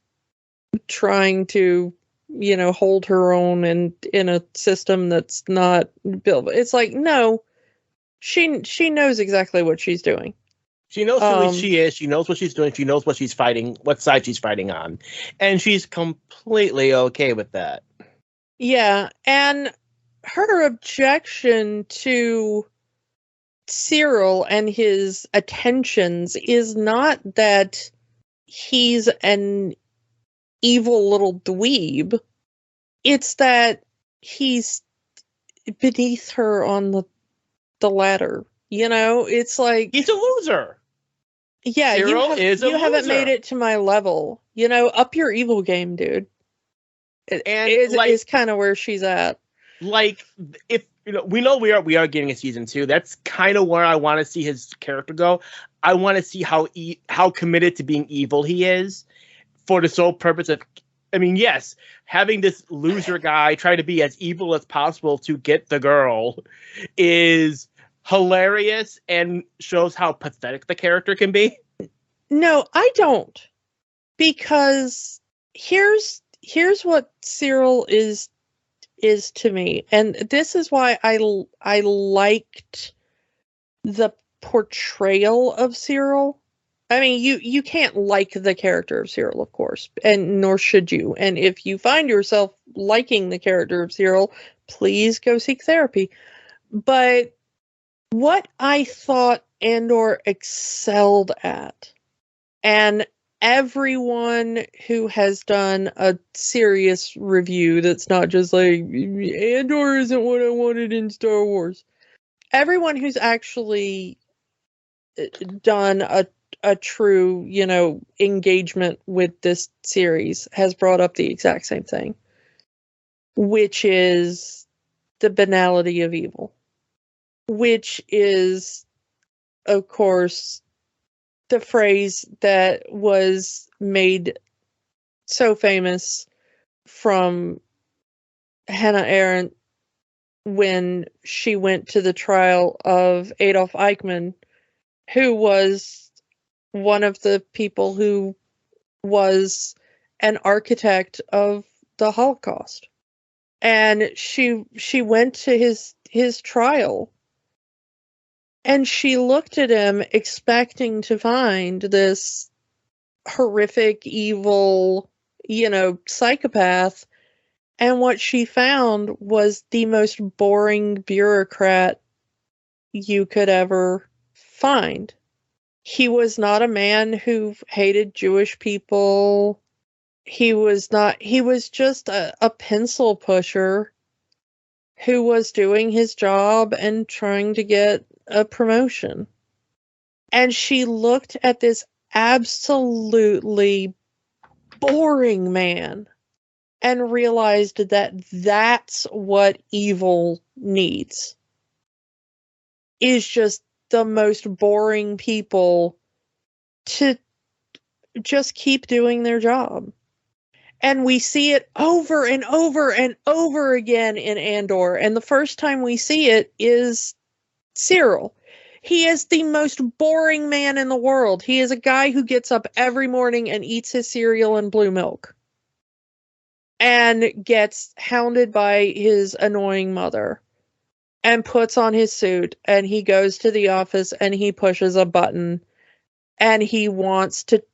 trying to, hold her own and in a system that's not built. It's like, no, she knows exactly what she's doing. She knows who she is. She knows what she's doing. She knows what she's fighting, what side she's fighting on. And she's completely okay with that. Yeah. And her objection to Cyril and his attentions is not that he's an evil little dweeb. It's that he's beneath her on the ladder. It's like, he's a loser. Yeah, Cyril is a loser. You haven't made it to my level. Up your evil game, dude. Is kind of where she's at. Like, if we know we are getting a season 2. That's kind of where I want to see his character go. I want to see how committed to being evil he is, for the sole purpose of, yes, having this loser guy try to be as evil as possible to get the girl is hilarious and shows how pathetic the character can be. No, I don't. Because here's what Cyril is to me. And this is why I liked the portrayal of Cyril. I mean, you can't like the character of Cyril, of course, and nor should you. And if you find yourself liking the character of Cyril, please go seek therapy. But what I thought Andor excelled at. And everyone who has done a serious review that's not just like, Andor isn't what I wanted in Star Wars. Everyone who's actually done a true, engagement with this series has brought up the exact same thing, which is the banality of evil, which is, of course, the phrase that was made so famous from Hannah Arendt when she went to the trial of Adolf Eichmann, who was one of the people who was an architect of the Holocaust. And she went to his trial, and she looked at him expecting to find this horrific, evil, psychopath. And what she found was the most boring bureaucrat you could ever find. He was not a man who hated Jewish people. He was just a pencil pusher who was doing his job and trying to get a promotion. And she looked at this absolutely boring man and realized that that's what evil needs, is just the most boring people to just keep doing their job. And we see it over and over and over again in Andor. And the first time we see it is Cyril. He is the most boring man in the world. He is a guy who gets up every morning and eats his cereal and blue milk, and gets hounded by his annoying mother, and puts on his suit, and he goes to the office and he pushes a button, and he wants to,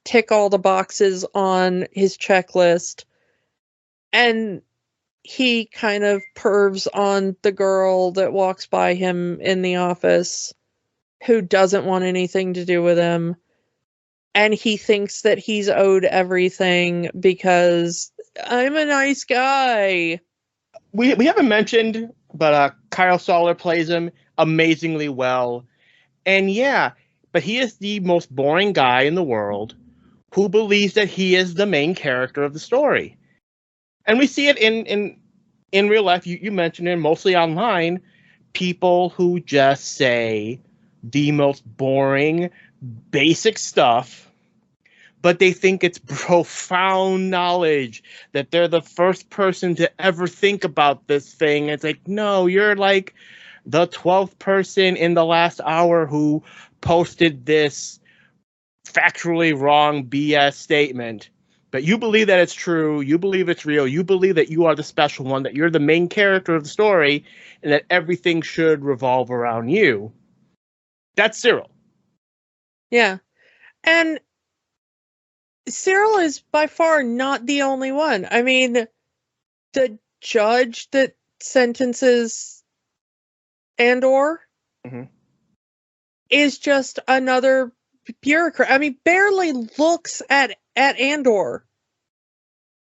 tick all the boxes on his checklist, and he kind of pervs on the girl that walks by him in the office who doesn't want anything to do with him. And he thinks that he's owed everything because I'm a nice guy. We haven't mentioned, but Kyle Soller plays him amazingly well. And yeah, but he is the most boring guy in the world who believes that he is the main character of the story. And we see it in real life. You mentioned it, mostly online. People who just say the most boring, basic stuff, but they think it's profound knowledge, that they're the first person to ever think about this thing. It's like, no, you're like the 12th person in the last hour who posted this factually wrong BS statement. But you believe that it's true. You believe it's real. You believe that you are the special one, that you're the main character of the story, and that everything should revolve around you. That's Cyril. Yeah. And Cyril is by far not the only one. I mean, the judge that sentences Andor is just another bureaucrat. I mean, barely looks at Andor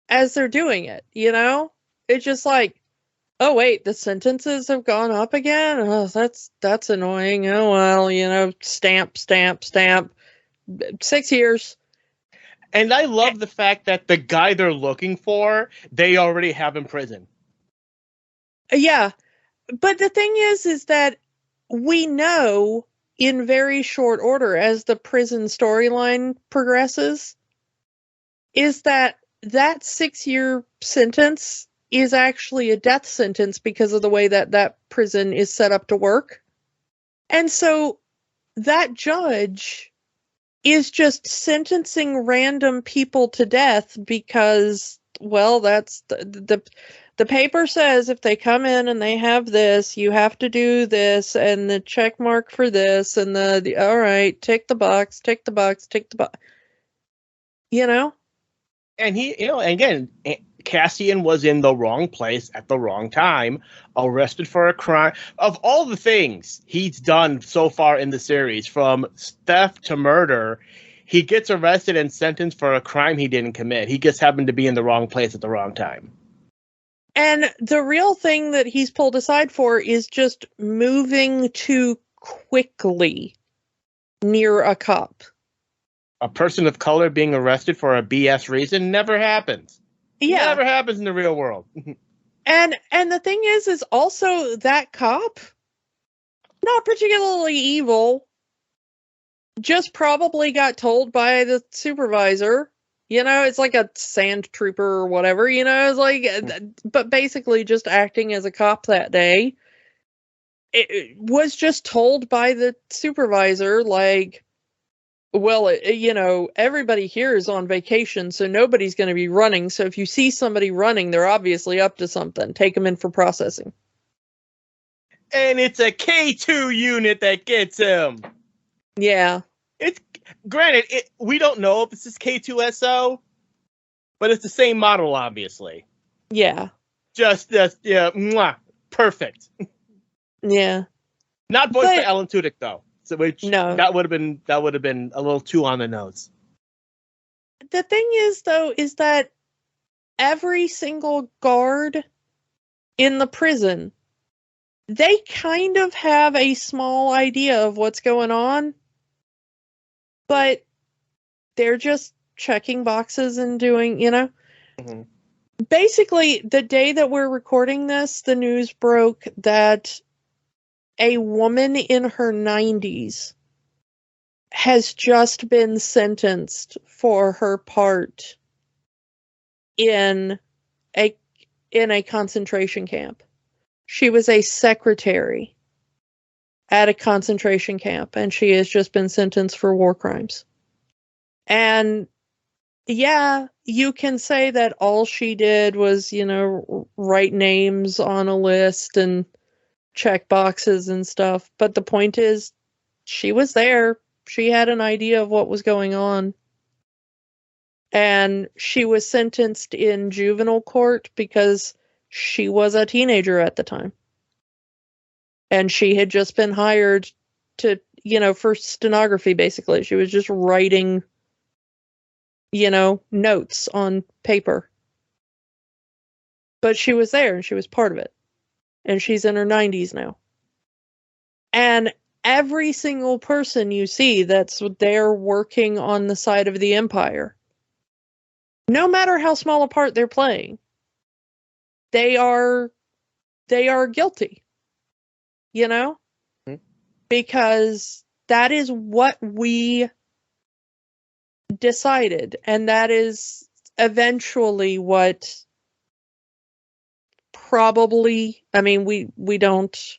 as they're doing it, It's just like, oh wait, the sentences have gone up again? Oh, that's annoying. Oh well, stamp, 6 years. And I love the fact that the guy they're looking for, they already have in prison. Yeah. But the thing is that we know in very short order, as the prison storyline progresses, is that 6-year sentence is actually a death sentence because of the way that prison is set up to work. And so that judge is just sentencing random people to death because, well, that's the paper says if they come in and they have this, you have to do this, and the check mark for this, and the all right, tick the box. And he, again, Cassian was in the wrong place at the wrong time, arrested for a crime. Of all the things he's done so far in the series, from theft to murder, he gets arrested and sentenced for a crime he didn't commit. He just happened to be in the wrong place at the wrong time. And the real thing that he's pulled aside for is just moving too quickly near a cop. A person of color being arrested for a BS reason never happens. Yeah. Never happens in the real world. And the thing is also that cop, not particularly evil, just probably got told by the supervisor. You know, it's like a sand trooper or whatever, you know, it's like, but basically just acting as a cop that day. It was just told by the supervisor, like, well, you know, everybody here is on vacation, so nobody's going to be running. So if you see somebody running, they're obviously up to something. Take them in for processing. And it's a K2 unit that gets him. Yeah. It's granted, we don't know if this is K2SO, but it's the same model, obviously. Yeah. Just yeah, mwah, perfect. Yeah. Not voiced by Alan Tudyk though, so which no, that would have been a little too on the nose. The thing is, though, is that every single guard in the prison, they kind of have a small idea of what's going on, but they're just checking boxes and doing, you know. Mm-hmm. Basically, the day that we're recording this, the news broke that a woman in her 90s has just been sentenced for her part in a concentration camp. She was a secretary at a concentration camp, and she has just been sentenced for war crimes. And yeah, you can say that all she did was, you know, write names on a list and check boxes and stuff. But the point is, she was there. She had an idea of what was going on. And she was sentenced in juvenile court because she was a teenager at the time. And she had just been hired to, you know, for stenography, basically. She was just writing, you know, notes on paper. But she was there and she was part of it. And she's in her 90s now. And every single person you see that's there working on the side of the Empire, no matter how small a part they're playing, they are guilty. You know? Mm-hmm. Because that is what we decided, and that is eventually what probably, I mean, we don't,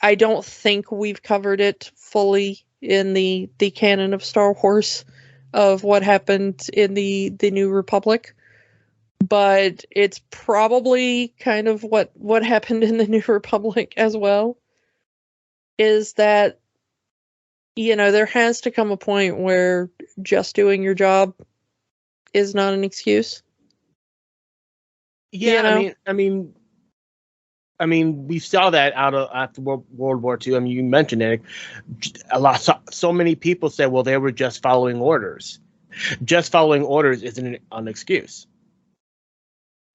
I don't think we've covered it fully in the canon of Star Wars of what happened in the New Republic, but it's probably kind of what happened in the New Republic as well, is that, you know, there has to come a point where just doing your job is not an excuse. Yeah, you know? I mean, we saw that after World War II. I mean, you mentioned it. So many people said, well, they were just following orders. Just following orders isn't an excuse.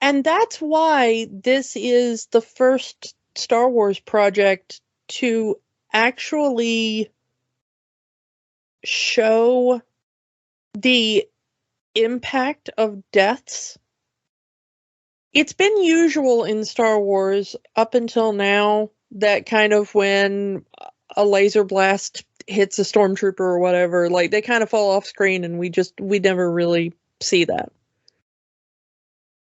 And that's why this is the first Star Wars project to actually show the impact of deaths. It's been usual in Star Wars up until now that kind of when a laser blast hits a stormtrooper or whatever, like they kind of fall off screen and we never really see that.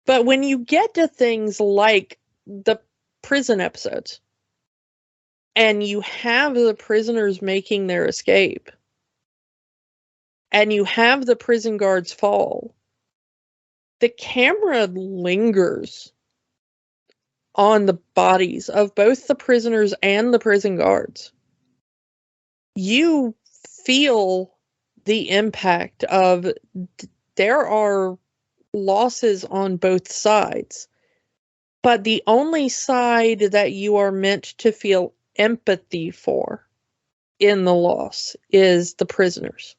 But when you get to things like the prison episodes and you have the prisoners making their escape and you have the prison guards fall, the camera lingers on the bodies of both the prisoners and the prison guards. You feel the impact of there are losses on both sides. But the only side that you are meant to feel empathy for in the loss is the prisoners.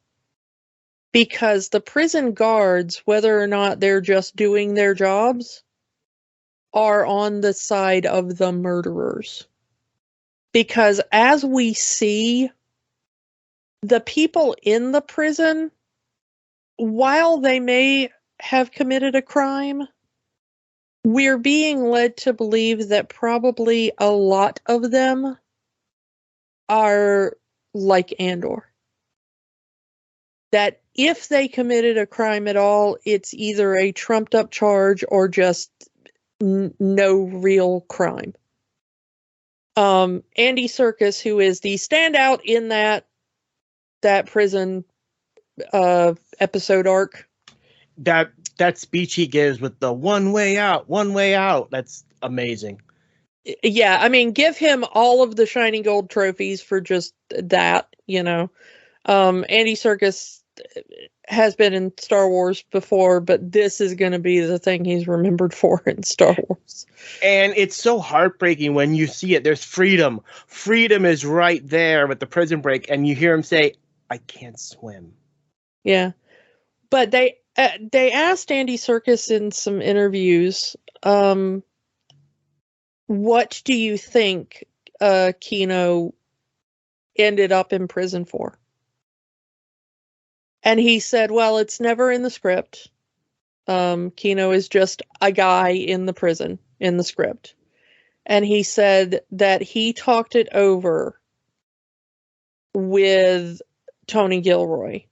Because the prison guards, whether or not they're just doing their jobs, are on the side of the murderers. Because as we see, the people in the prison, while they may have committed a crime, we're being led to believe that probably a lot of them are like Andor. That if they committed a crime at all, it's either a trumped up charge or just no real crime. Andy Serkis, who is the standout in that prison episode arc. That speech he gives with the one way out, that's amazing. Yeah, I mean, give him all of the shiny gold trophies for just that, you know. Andy Serkis has been in Star Wars before, but this is going to be the thing he's remembered for in Star Wars. And it's so heartbreaking when you see it. There's freedom. Freedom is right there with the prison break, and you hear him say, "I can't swim." Yeah, but they asked Andy Serkis in some interviews, what do you think Kino ended up in prison for? And he said, well, it's never in the script. Kino is just a guy in the prison in the script. And he said that he talked it over with Tony Gilroy.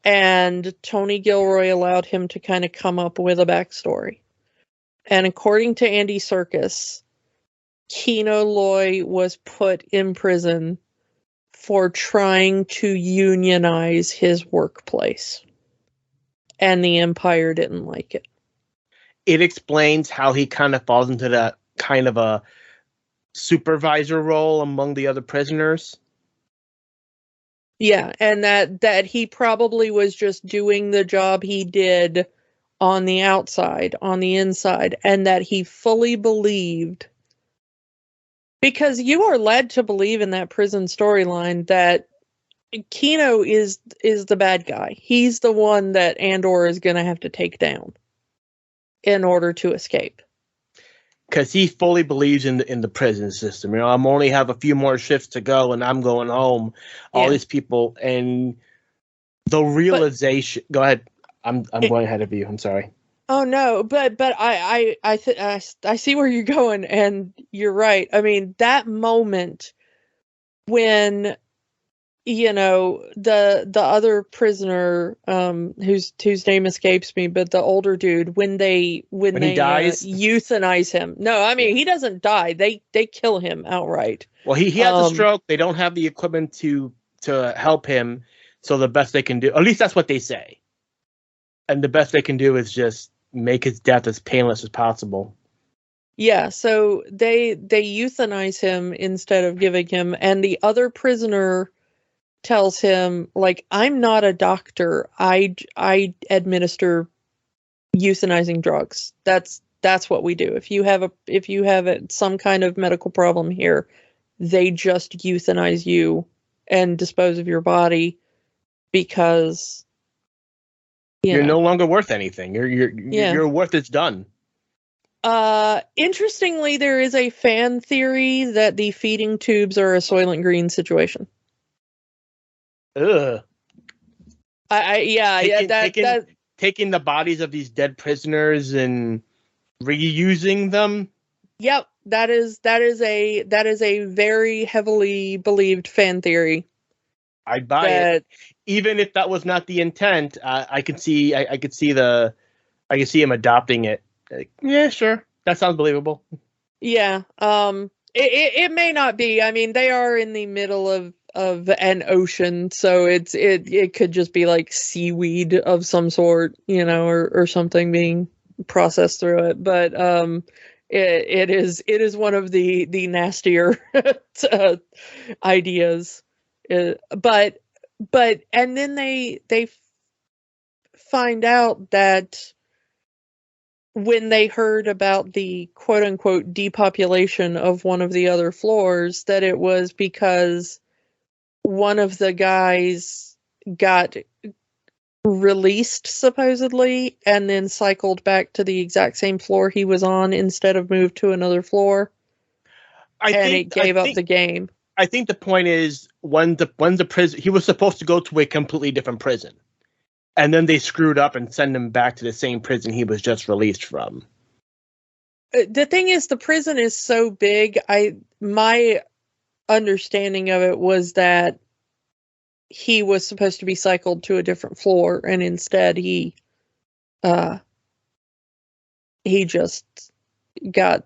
And Tony Gilroy allowed him to kind of come up with a backstory. And according to Andy Serkis, Kino Loy was put in prison for trying to unionize his workplace. And the Empire didn't like it. It explains how he kind of falls into that kind of a supervisor role among the other prisoners. Yeah, and that he probably was just doing the job he did on the outside, on the inside, and that he fully believed, because you are led to believe in that prison storyline that Kino is the bad guy. He's the one that Andor is going to have to take down in order to escape. Because he fully believes in the prison system. You know, I'm only have a few more shifts to go, and I'm going home. All these people, and the realization. Go ahead. I'm going ahead of you. I'm sorry. Oh no, but I see where you're going, and you're right. I mean, that moment when, you know, the other prisoner, whose name escapes me, but the older dude, when they he dies, euthanize him. No, I mean, he doesn't die. They kill him outright. Well, he has a stroke. They don't have the equipment to help him, so the best they can do, at least that's what they say, and the best they can do is just make his death as painless as possible. Yeah, so they euthanize him instead of giving him, and the other prisoner tells him, like, I'm not a doctor. I administer euthanizing drugs. That's what we do. If you have some kind of medical problem here, they just euthanize you and dispose of your body because you're no longer worth anything. Your worth is done. Interestingly, there is a fan theory that the feeding tubes are a Soylent Green situation. Ugh. Taking the bodies of these dead prisoners and reusing them. Yep, that is a very heavily believed fan theory. I'd buy it, even if that was not the intent. I could see him adopting it. Like, yeah, sure, that sounds believable. Yeah, it may not be. I mean, they are in the middle of an ocean, so it could just be like seaweed of some sort, you know, or something being processed through it. But it is one of the nastier ideas. But and then they find out that when they heard about the quote-unquote depopulation of one of the other floors, that it was because one of the guys got released, supposedly, and then cycled back to the exact same floor he was on instead of moved to another floor. It gave up the game. I think the point is when the prison, he was supposed to go to a completely different prison. And then they screwed up and sent him back to the same prison he was just released from. The thing is, the prison is so big. My understanding of it was that he was supposed to be cycled to a different floor, and instead he just got...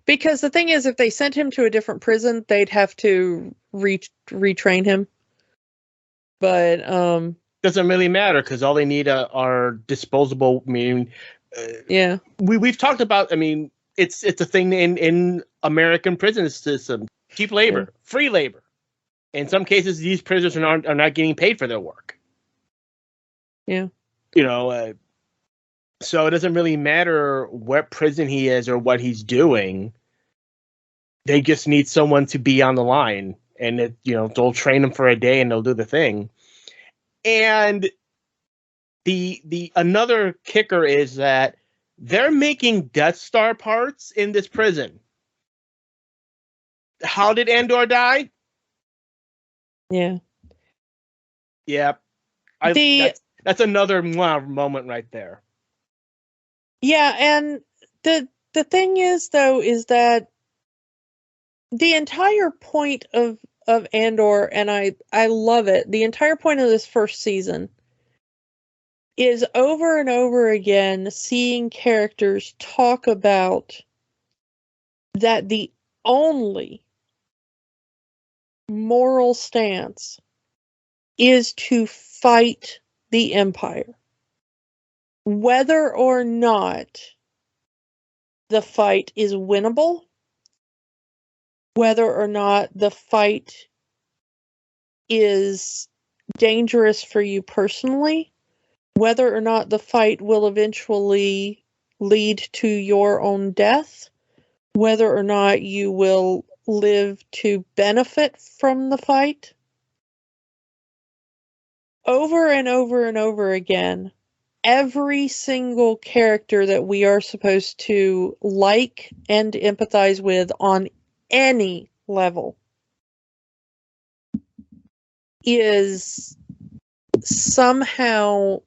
Because the thing is, if they sent him to a different prison, they'd have to retrain him. But doesn't really matter, because all they need are disposable. I mean, yeah, we've talked about. I mean, it's a thing in American prison system: cheap labor, free labor. In some cases, these prisoners are not getting paid for their work. Yeah, so it doesn't really matter what prison he is or what he's doing. They just need someone to be on the line, and they'll train him for a day and they'll do the thing. And the another kicker is that they're making Death Star parts in this prison. How did Andor die? Yeah. That's another moment right there. Yeah, and the thing is, though, is that the entire point of Andor, and I love it, the entire point of this first season is over and over again seeing characters talk about that the only moral stance is to fight the Empire. Whether or not the fight is winnable, whether or not the fight is dangerous for you personally, whether or not the fight will eventually lead to your own death, whether or not you will live to benefit from the fight. Over and over and over again, every single character that we are supposed to like and empathize with on any level is somehow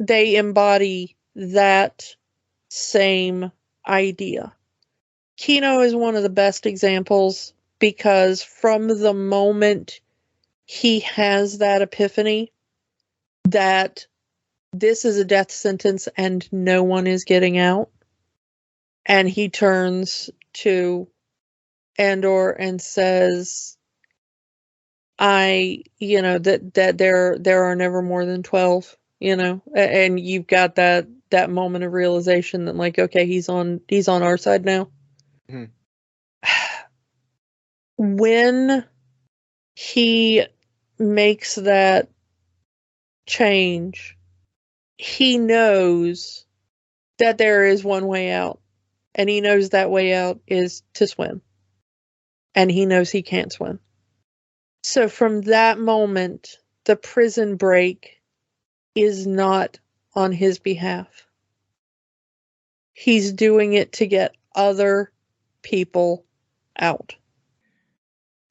they embody that same idea. Kino is one of the best examples, because from the moment he has that epiphany that this is a death sentence and no one is getting out, and he turns to Andor and says, that there are never more than 12, and you've got that moment of realization that, like, okay, he's on our side now. Mm-hmm. When he makes that change, he knows that there is one way out, and he knows that way out is to swim, and he knows he can't swim. So from that moment, the prison break is not on his behalf. He's doing it to get other people out.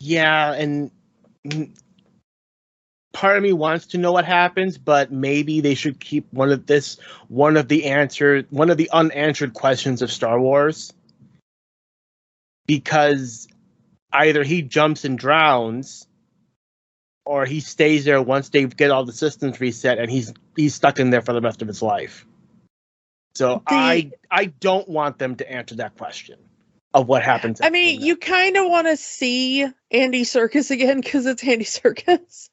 Yeah, and part of me wants to know what happens, but maybe they should keep one of the unanswered questions of Star Wars, because either he jumps and drowns, or he stays there once they get all the systems reset, and he's stuck in there for the rest of his life. So I don't want them to answer that question of what happens. I mean, you kind of want to see Andy Serkis again because it's Andy Serkis.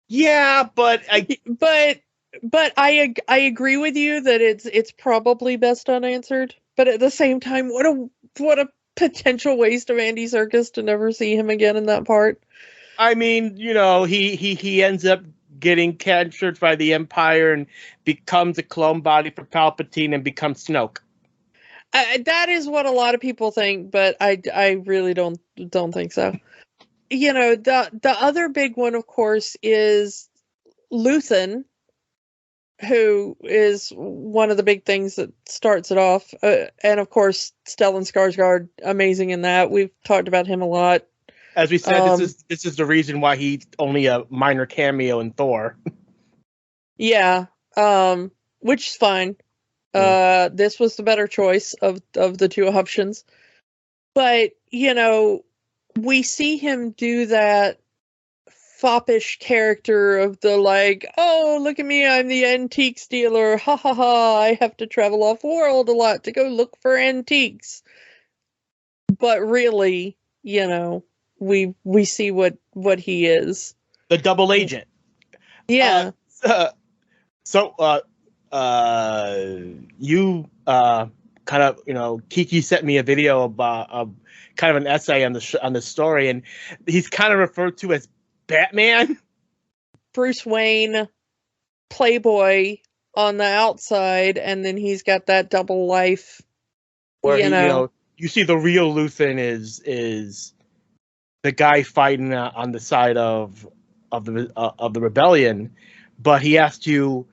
Yeah, but I agree with you that it's probably best unanswered. But at the same time, what a potential waste of Andy Serkis to never see him again in that part. I mean, he ends up getting captured by the Empire and becomes a clone body for Palpatine and becomes Snoke. That is what a lot of people think, but I really don't think so. You know, the other big one, of course, is Luthen, who is one of the big things that starts it off. And of course, Stellan Skarsgård, amazing in that. We've talked about him a lot. As we said, this is the reason why he's only a minor cameo in Thor. Yeah, which is fine. This was the better choice of the two options. But, you know, we see him do that foppish character of the like, oh, look at me, I'm the antiques dealer, ha ha ha, I have to travel off world a lot to go look for antiques. But really, you know, we see what he is. The double agent. Yeah. You kind of, you know, Kiki sent me a video about kind of an essay on the story, and he's kind of referred to as Batman, Bruce Wayne, playboy on the outside, and then he's got that double life. Where you see the real Luthen is the guy fighting on the side of the rebellion, but he has to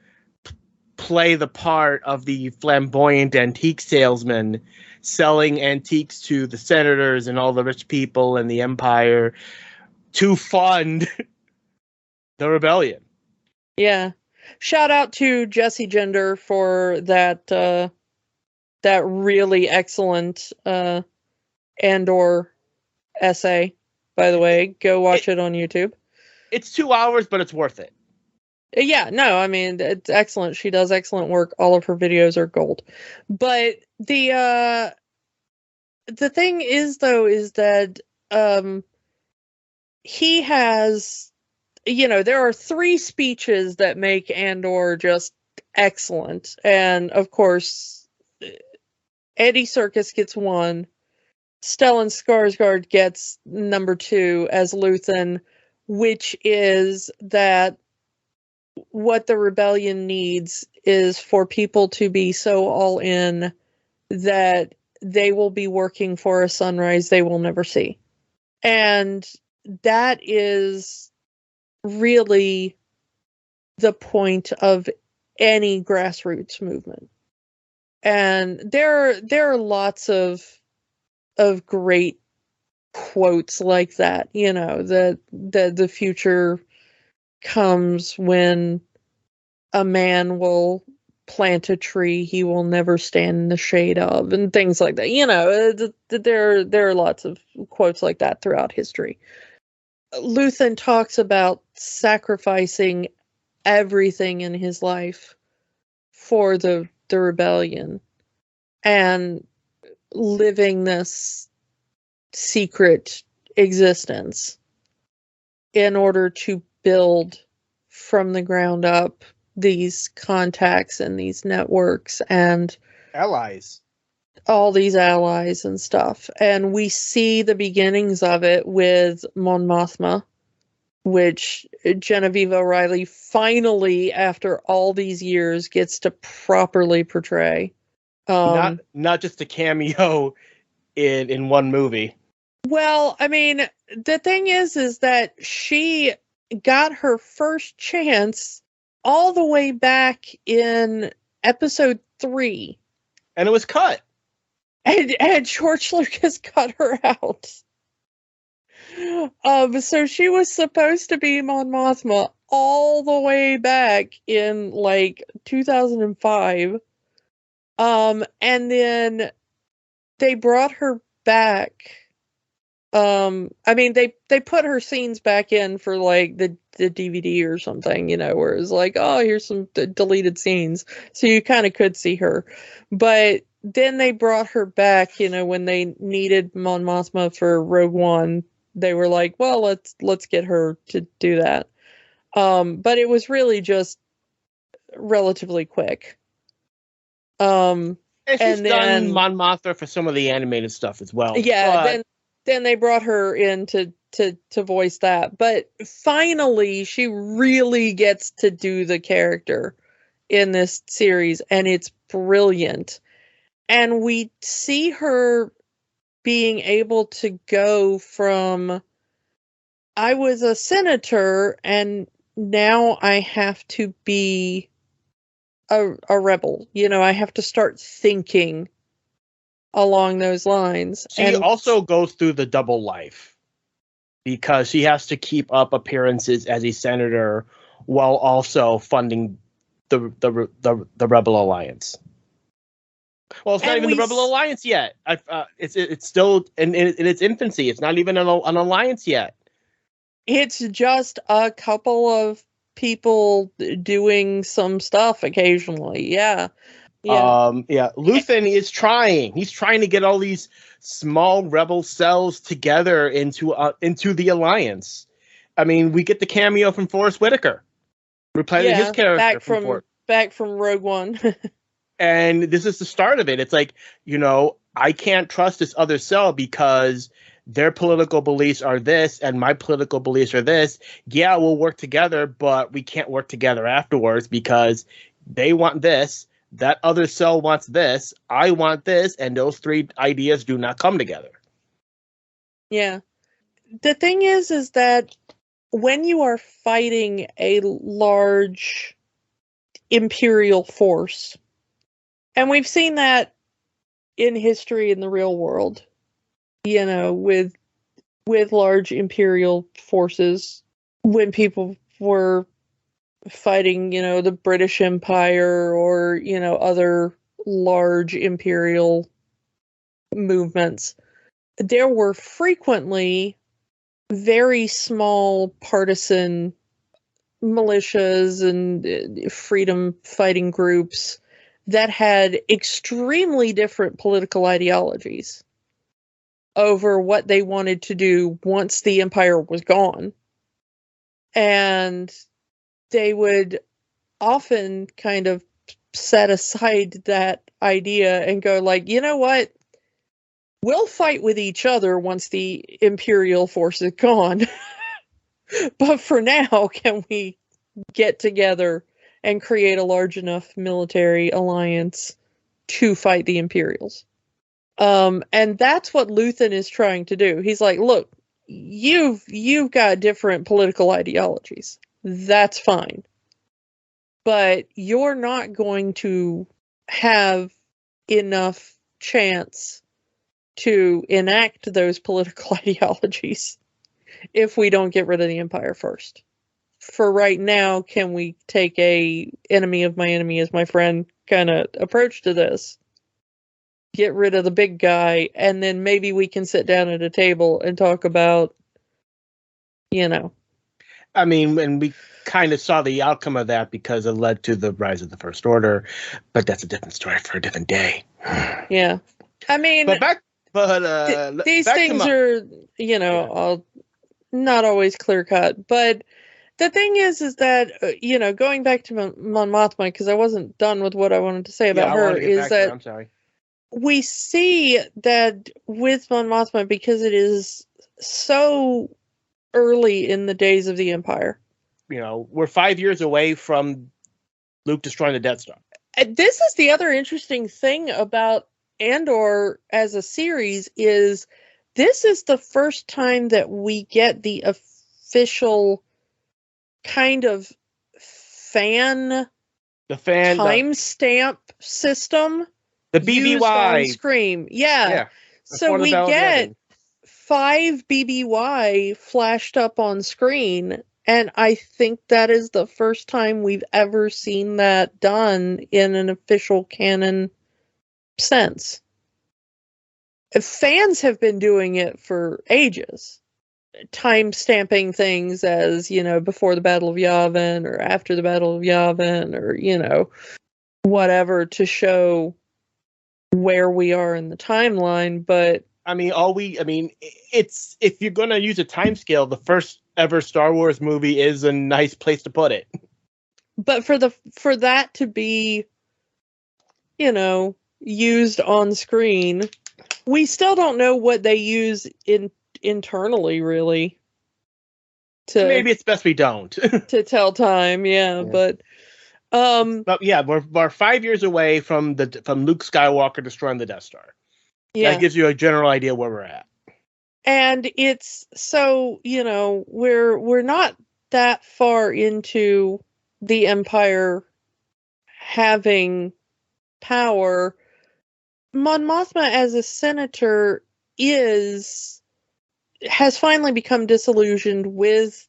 play the part of the flamboyant antique salesman selling antiques to the senators and all the rich people and the Empire to fund the rebellion. Yeah. Shout out to Jesse Gender for that really excellent Andor essay. By the way, go watch it on YouTube. It's 2 hours, but it's worth it. Yeah, no, I mean, it's excellent. She does excellent work. All of her videos are gold. But the thing is, though, is that he has, you know, there are 3 speeches that make Andor just excellent. And, of course, Andy Serkis gets 1. Stellan Skarsgård gets number 2 as Luthen, which is that what the rebellion needs is for people to be so all in that they will be working for a sunrise they will never see. And that is really the point of any grassroots movement. And there are lots of great quotes like that, you know, that the future comes when a man will plant a tree he will never stand in the shade of, and things like that. You know, there are lots of quotes like that throughout history. Luthen talks about sacrificing everything in his life for the rebellion and living this secret existence in order to build from the ground up these contacts and these networks and allies, all these allies and stuff. And we see the beginnings of it with Mon Mothma, which Genevieve O'Reilly finally, after all these years, gets to properly portray. Not just a cameo in one movie. Well, I mean, the thing is that she got her first chance all the way back in episode 3. And it was cut. And George Lucas cut her out. So she was supposed to be Mon Mothma all the way back in like 2005. And then they brought her back. I mean, they put her scenes back in for like the DVD or something, you know, where it was like, oh, here's some deleted scenes, so you kind of could see her. But then they brought her back, you know, when they needed Mon Mothma for Rogue One. They were like, well, let's get her to do that. But it was really just relatively quick. And she's done Mon Mothma for some of the animated stuff as well. Yeah, then they brought her in to voice that. But finally, she really gets to do the character in this series, and it's brilliant. And we see her being able to go from, I was a senator, and now I have to be a rebel. You know, I have to start thinking along those lines. She also goes through the double life because she has to keep up appearances as a senator while also funding the Rebel Alliance. Well, it's not even the Rebel Alliance yet. It's still in its infancy. It's not even an alliance yet. It's just a couple of people doing some stuff occasionally. Yeah. Luthen is trying. He's trying to get all these small rebel cells together into the alliance. I mean, we get the cameo from Forrest Whitaker, replaying his character back from Rogue One. And this is the start of it. It's like, you know, I can't trust this other cell because their political beliefs are this and my political beliefs are this. Yeah, we'll work together, but we can't work together afterwards because they want this. That other cell wants this, I want this, and those three ideas do not come together. Yeah. The thing is that when you are fighting a large Imperial force, and we've seen that in history in the real world, you know, with large Imperial forces, when people were fighting, you know, the British Empire or, you know, other large imperial movements, there were frequently very small partisan militias and freedom fighting groups that had extremely different political ideologies over what they wanted to do once the empire was gone. And they would often kind of set aside that idea and go like, you know what? We'll fight with each other once the Imperial force is gone. But for now, can we get together and create a large enough military alliance to fight the Imperials? And that's what Luthen is trying to do. He's like, look, you've got different political ideologies. That's fine. But you're not going to have enough chance to enact those political ideologies if we don't get rid of the Empire first. For right now, can we take a enemy of my enemy is my friend kind of approach to this? Get rid of the big guy, and then maybe we can sit down at a table and talk about, you know. I mean, and we kind of saw the outcome of that because it led to the rise of the First Order, but that's a different story for a different day. Yeah. I mean, these things are, you know, not always clear cut, but the thing is that, you know, going back to Mon Mothma, because I wasn't done with what I wanted to say about her, is that I'm sorry. We see that with Mon Mothma, because it is so early in the days of the Empire. You know, we're 5 years away from Luke destroying the Death Star. This is the other interesting thing about Andor as a series is this is the first time that we get the official kind of fan timestamp system. The BBY on screen. Yeah. So we get 5 BBY flashed up on screen, and I think that is the first time we've ever seen that done in an official canon sense. Fans have been doing it for ages. Time stamping things as, you know, before the Battle of Yavin or after the Battle of Yavin or, you know, whatever to show where we are in the timeline. But I mean, it's, if you're going to use a time scale, the first ever Star Wars movie is a nice place to put it. But for that to be, you know, used on screen We still don't know what they use internally, really. Maybe it's best we don't. To tell time, yeah. But yeah, we're 5 years away from Luke Skywalker destroying the Death Star. Yeah. That gives you a general idea where we're at. And it's so, we're not that far into the Empire having power. Mon Mothma as a senator has finally become disillusioned with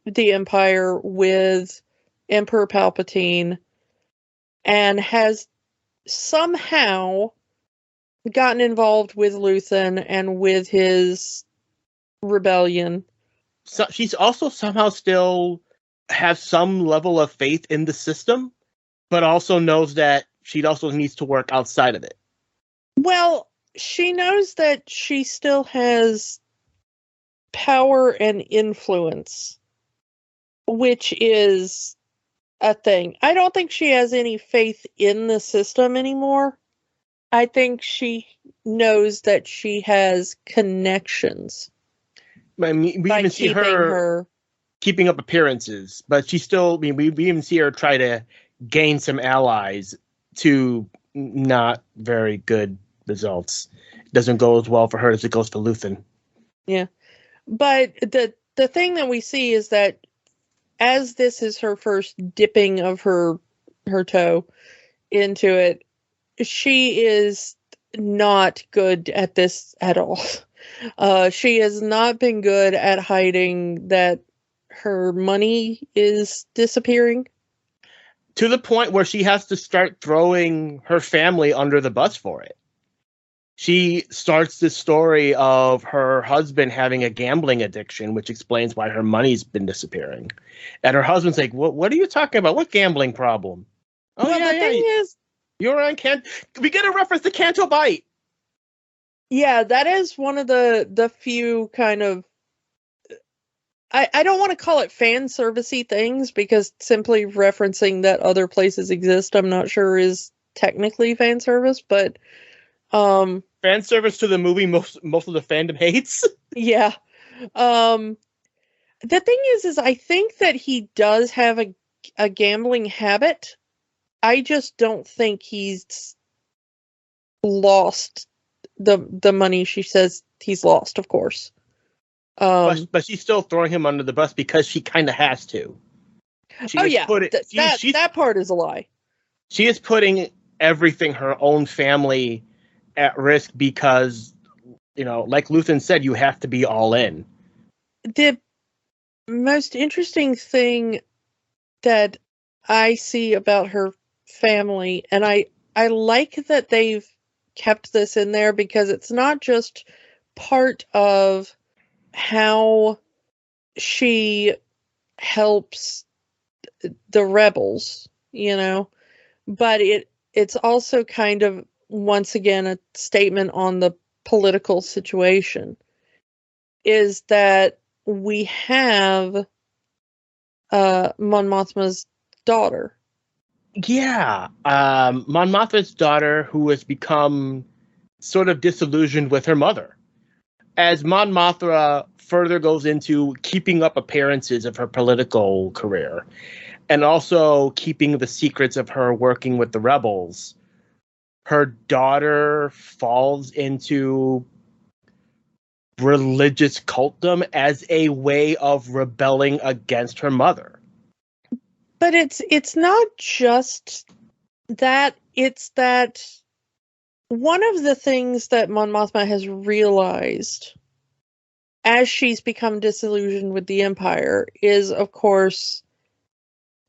the Empire, with Emperor Palpatine, and has somehow gotten involved with Luthen and with his rebellion. So she's also somehow still has some level of faith in the system, but also knows that she also needs to work outside of it. Well, she knows that she still has power and influence, which is a thing. I don't think she has any faith in the system anymore. I think she knows that she has connections. I mean, we even see her keeping up appearances, but she still, I mean, we even see her try to gain some allies to not very good results. It doesn't go as well for her as it goes for Luthen. Yeah. But the thing that we see is that as this is her first dipping of her toe into it, she is not good at this at all. She has not been good at hiding that her money is disappearing. To the point where she has to start throwing her family under the bus for it. She starts this story of her husband having a gambling addiction, which explains why her money's been disappearing. And her husband's like, what are you talking about? What gambling problem? Oh, well, the thing is, you're on we get a reference to Canto Bight. Yeah, that is one of the few kind of, I don't want to call it fan servicey things, because simply referencing that other places exist, I'm not sure is technically fan service, but fan service to the movie most of the fandom hates. Yeah. The thing is I think that he does have a gambling habit. I just don't think he's lost the money she says he's lost, of course. But she's still throwing him under the bus because she kind of has to. That part is a lie. She is putting everything, her own family, at risk because, like Luthen said, you have to be all in. The most interesting thing that I see about her family, and I like that they've kept this in there, because it's not just part of how she helps the rebels, but it's also kind of, once again, a statement on the political situation, is that we have Mon Mothma's daughter. Yeah, Mon Mothma's daughter, who has become sort of disillusioned with her mother. As Mon Mothma further goes into keeping up appearances of her political career, and also keeping the secrets of her working with the rebels, her daughter falls into religious cultdom as a way of rebelling against her mother. But it's not just that. It's that one of the things that Mon Mothma has realized as she's become disillusioned with the Empire is, of course,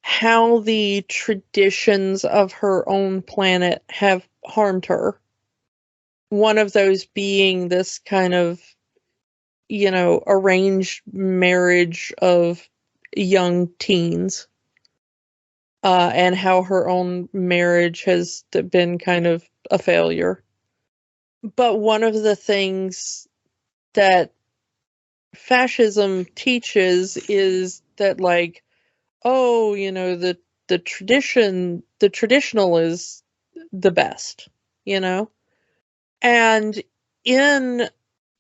how the traditions of her own planet have harmed her. One of those being this kind of, arranged marriage of young teens. And how her own marriage has been kind of a failure. But one of the things that fascism teaches is that, the traditional is the best, and in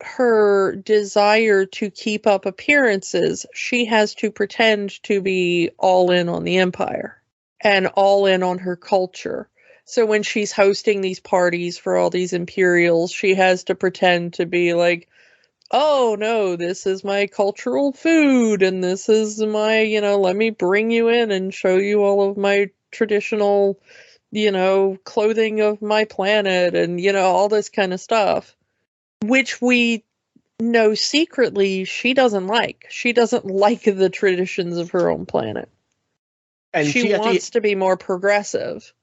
her desire to keep up appearances, she has to pretend to be all in on the Empire and all in on her culture. So when she's hosting these parties for all these Imperials, she has to pretend to be like, oh no, this is my cultural food, and this is my, let me bring you in and show you all of my traditional, clothing of my planet, and, all this kind of stuff. Which we know secretly she doesn't like. She doesn't like the traditions of her own planet. And she wants to be more progressive.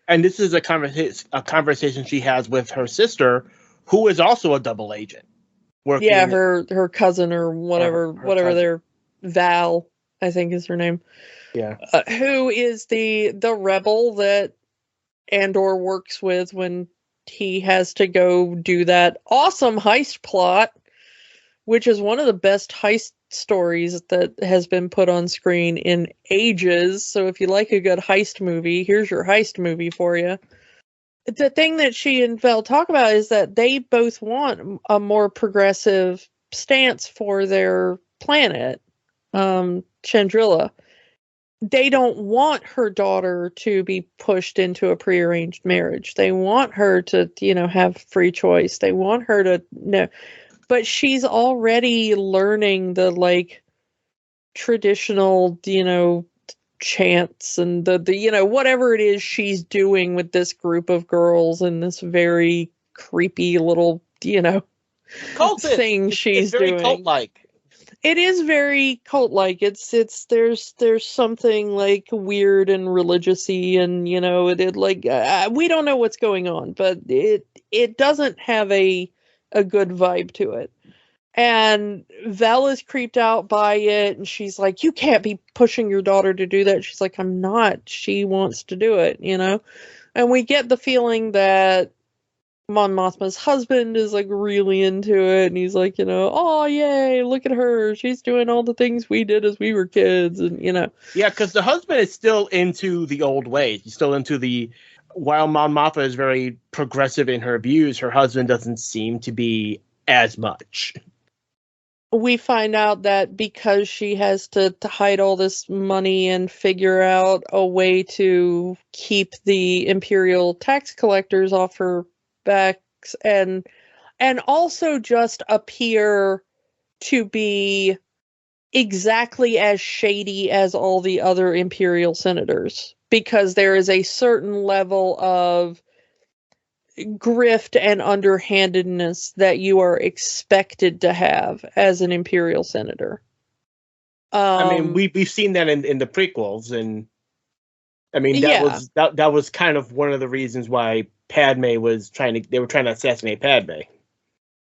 And this is a conversation she has with her sister, who is also a double agent. Yeah, her cousin or whatever, whatever their Val, I think is her name. Yeah. Who is the rebel that Andor works with when he has to go do that awesome heist plot, which is one of the best heist stories that has been put on screen in ages. So if you like a good heist movie, here's your heist movie for you. The thing that she and Vel talk about is that they both want a more progressive stance for their planet, Chandrila. They don't want her daughter to be pushed into a prearranged marriage. They want her to, have free choice. They want her to know. But she's already learning the, traditional, chants and the whatever it is she's doing with this group of girls and this very creepy little, Cultist. thing she's very doing. Cult-like. It is very cult-like. There's something weird and religious-y, and we don't know what's going on, but it doesn't have a good vibe to it. And Vel is creeped out by it, and she's like, you can't be pushing your daughter to do that. She's like, I'm not. She wants to do it, And we get the feeling that Mon Mothma's husband is really into it, and he's like, oh yay, look at her, she's doing all the things we did as we were kids, and Yeah, because the husband is still into the old ways. He's still into while Mon Mothma is very progressive in her views, her husband doesn't seem to be as much. We find out that because she has to hide all this money and figure out a way to keep the Imperial tax collectors off her backs, and also just appear to be exactly as shady as all the other Imperial senators, because there is a certain level of grift and underhandedness that you are expected to have as an Imperial senator. We've seen that in the prequels, and that was kind of one of the reasons why Padme was they were trying to assassinate Padme.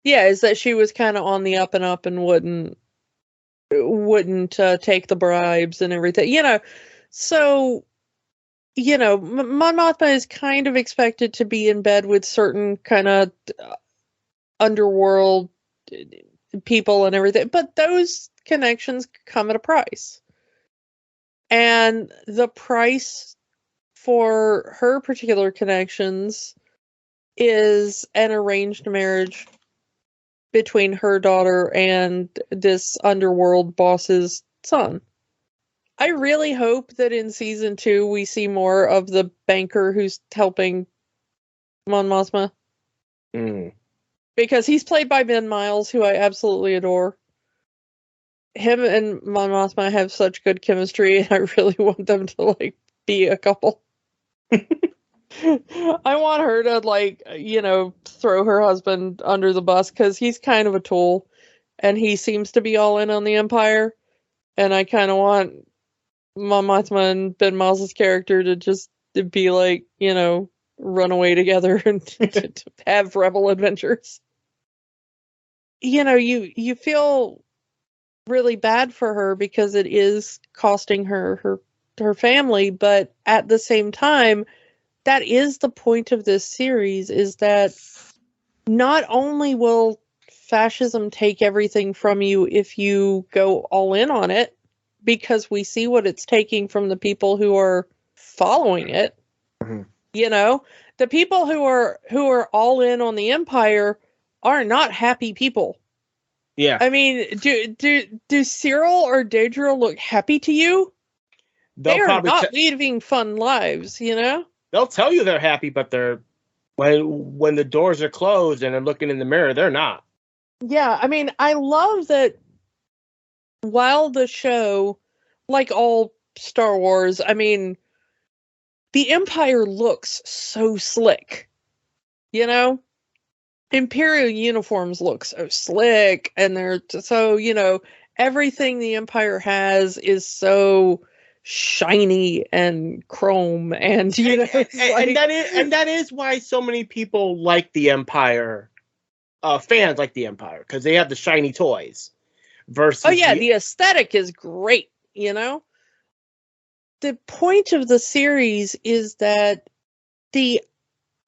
Yeah, is that she was kind of on the up and up and wouldn't take the bribes and everything, so Mon Mothma is kind of expected to be in bed with certain kind of underworld people and everything, but those connections come at a price. And the price for her particular connections is an arranged marriage between her daughter and this underworld boss's son. I really hope that in season 2 we see more of the banker who's helping Mon Mothma. Because he's played by Ben Miles, who I absolutely adore. Him and Mon Mothma have such good chemistry, and I really want them to be a couple. I want her to throw her husband under the bus, because he's kind of a tool, and he seems to be all in on the Empire, and I kind of want Mon Mothma and Ben Miles' character to just be run away together and to have rebel adventures. You feel really bad for her because it is costing her family, but at the same time, that is the point of this series, is that not only will fascism take everything from you if you go all in on it, because we see what it's taking from the people who are following it. Mm-hmm. The people who are all in on the Empire are not happy people. Yeah. I mean, do Cyril or Daedra look happy to you? They are not leading fun lives, you know? They'll tell you they're happy, but they're when the doors are closed and they're looking in the mirror, they're not. Yeah, I mean, I love that while the show, like all Star Wars, I mean, the Empire looks so slick, you know? Imperial uniforms look so slick, and they're so, you know, everything the Empire has is so shiny and chrome, and you know, and that is why so many people like the Empire. Fans like the Empire because they have the shiny toys. Versus, the aesthetic is great. You know, the point of the series is that the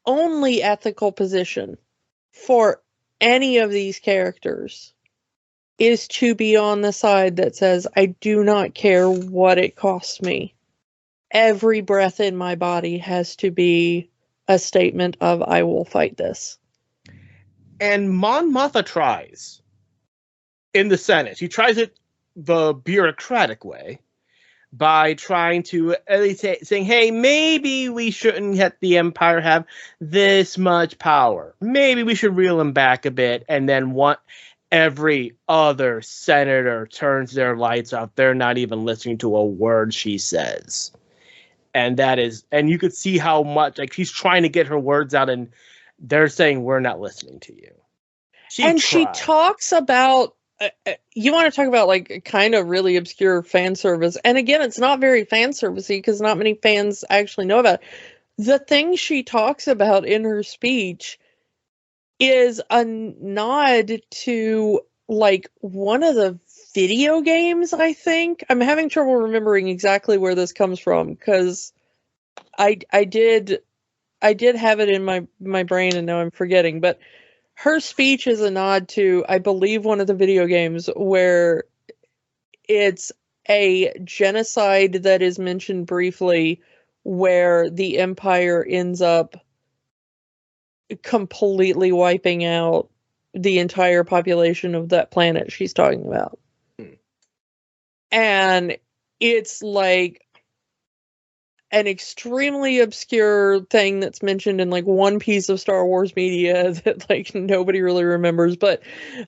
only ethical position for any of these characters is to be on the side that says, I do not care what it costs me. Every breath in my body has to be a statement of, I will fight this. And Mon Mothma tries in the Senate. He tries it the bureaucratic way by trying to at least saying, hey, maybe we shouldn't let the Empire have this much power. Maybe we should reel them back a bit. And then every other senator turns their lights off. They're not even listening to a word she says. And you could see how much, like, she's trying to get her words out and they're saying, we're not listening to you. She talks about, you want to talk about, like, kind of really obscure fan service. And again, it's not very fan servicey because not many fans actually know about it. The thing she talks about in her speech is a nod to, like, one of the video games, I think. I'm having trouble remembering exactly where this comes from because I did have it in my brain and now I'm forgetting. But her speech is a nod to, I believe, one of the video games where it's a genocide that is mentioned briefly where the Empire ends up completely wiping out the entire population of that planet she's talking about. And it's like an extremely obscure thing that's mentioned in like one piece of Star Wars media that like nobody really remembers. But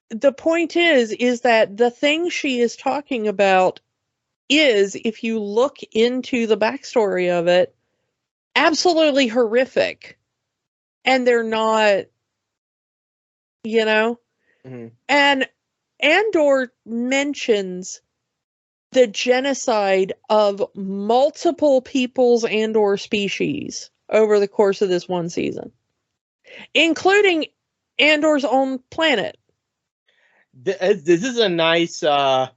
the point is that the thing she is talking about is, if you look into the backstory of it, absolutely horrific. And they're not, you know? Mm-hmm. And Andor mentions the genocide of multiple peoples and or species over the course of this one season, including Andor's own planet. This is a nice segue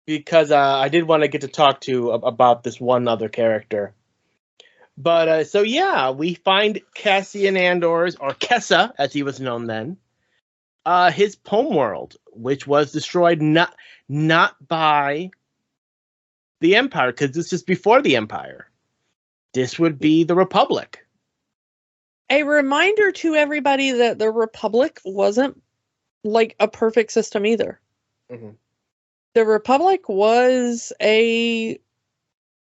because I did want to get to talk to about this one other character. But so yeah, we find Cassian Andor's, or Kessa as he was known then, his homeworld, which was destroyed not by the Empire, because this is before the Empire. This would be the Republic. A reminder to everybody that the Republic wasn't like a perfect system either. Mm-hmm. The Republic was a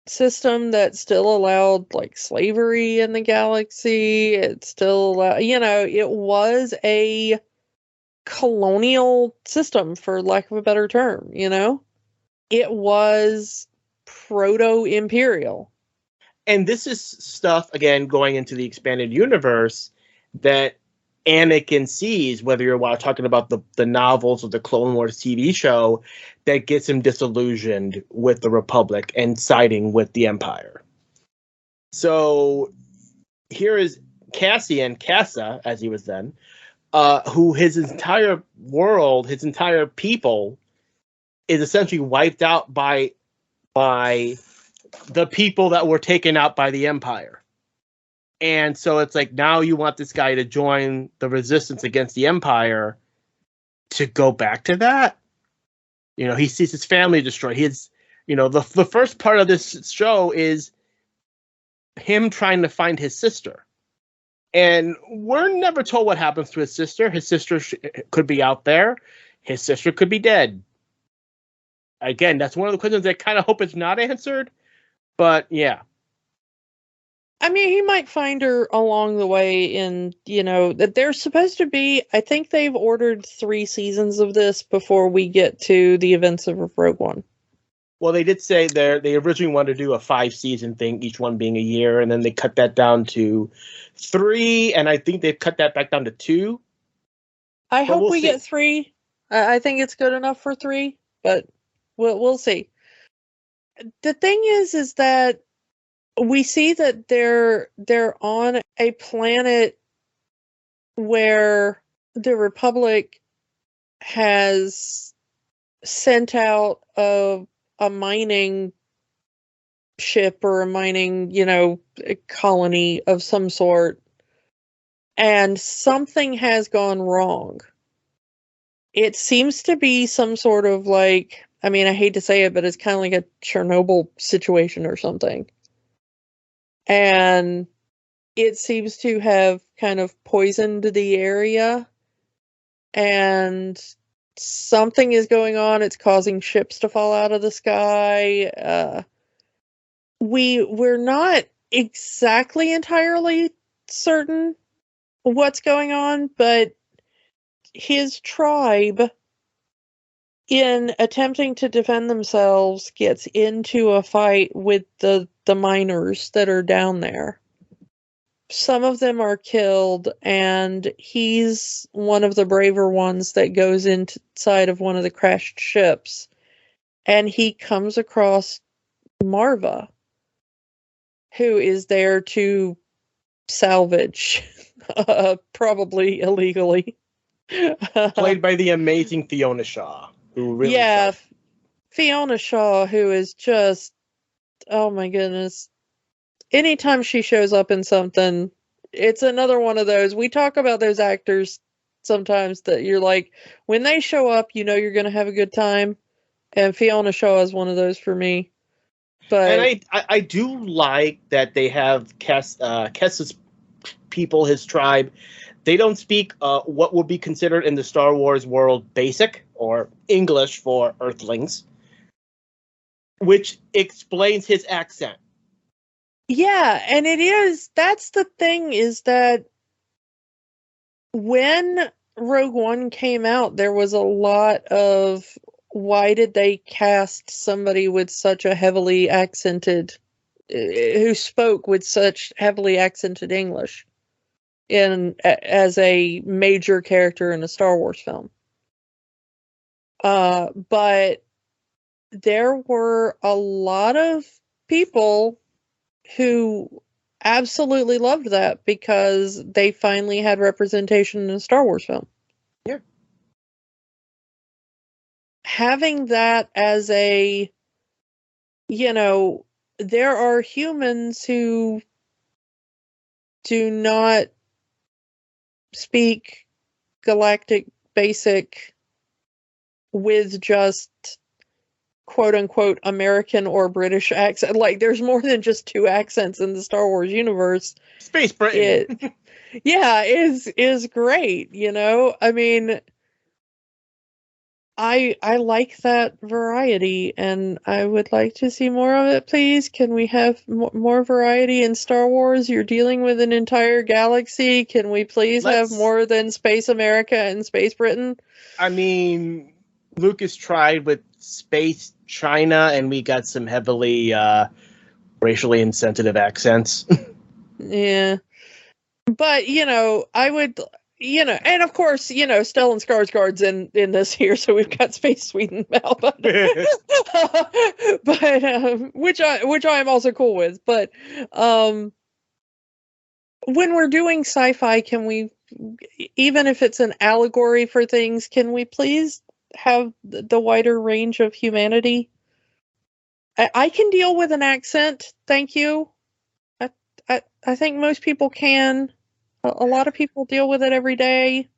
system that still allowed like slavery in the galaxy. It still allowed, you know, it was a colonial system, for lack of a better term, you know? It was proto-imperial. And this is stuff, again, going into the expanded universe that Anakin sees, whether you're talking about the novels or the Clone Wars TV show, that gets him disillusioned with the Republic and siding with the Empire. So here is Kessa, as he was then, who his entire world, his entire people is essentially wiped out by the people that were taken out by the Empire. And so it's like, now you want this guy to join the resistance against the Empire to go back to that? You know, he sees his family destroyed. The first part of this show is him trying to find his sister. And we're never told what happens to his sister. His sister could be out there. His sister could be dead. Again, that's one of the questions I kind of hope is not answered. But yeah. I mean, he might find her along the way that there's supposed to be, I think they've ordered 3 seasons of this before we get to the events of Rogue One. Well, they did say they originally wanted to do a 5-season thing, each one being a year, and then they cut that down to 3, and I think they've cut that back down to 2. I hope we get 3. I think it's good enough for 3, but we'll see. The thing is that we see that they're on a planet where the Republic has sent out a mining ship or a mining, a colony of some sort, and something has gone wrong. It seems to be some sort of I hate to say it, but it's kind of like a Chernobyl situation or something. And it seems to have kind of poisoned the area, and something is going on. It's causing ships to fall out of the sky. We're not exactly entirely certain what's going on, but his tribe, in attempting to defend themselves, gets into a fight with the miners that are down there. Some of them are killed, and he's one of the braver ones that goes inside of one of the crashed ships, and he comes across Marva, who is there to salvage, probably illegally. Played by the amazing Fiona Shaw, who really Fiona Shaw, who is just, oh my goodness. Anytime she shows up in something, it's another one of those. We talk about those actors sometimes that you're like, when they show up, you're going to have a good time. And Fiona Shaw is one of those for me. But and I do like that they have Kess's people, his tribe. They don't speak what would be considered in the Star Wars world basic, or English for Earthlings, which explains his accent. Yeah, and that's the thing, is that when Rogue One came out, there was a lot of, why did they cast somebody with such a heavily accented, who spoke with such heavily accented English as a major character in a Star Wars film? But there were a lot of people who absolutely loved that because they finally had representation in a Star Wars film. Yeah. Having that as there are humans who do not speak galactic basic with just quote unquote American or British accent. There's more than just 2 accents in the Star Wars universe. Space Britain. is great, I mean, I like that variety, and I would like to see more of it, please. Can we have more variety in Star Wars? You're dealing with an entire galaxy. Can we please have more than Space America and Space Britain? I mean, Lucas tried with Space China, and we got some heavily racially insensitive accents. Yeah. But, I would, and of course, Stellan Skarsgård's in this here, so we've got Space Sweden now, but which I am also cool with. But when we're doing sci-fi, can we, even if it's an allegory for things, can we please have the wider range of humanity? I can deal with an accent, thank you. I think most people can. A lot of people deal with it every day,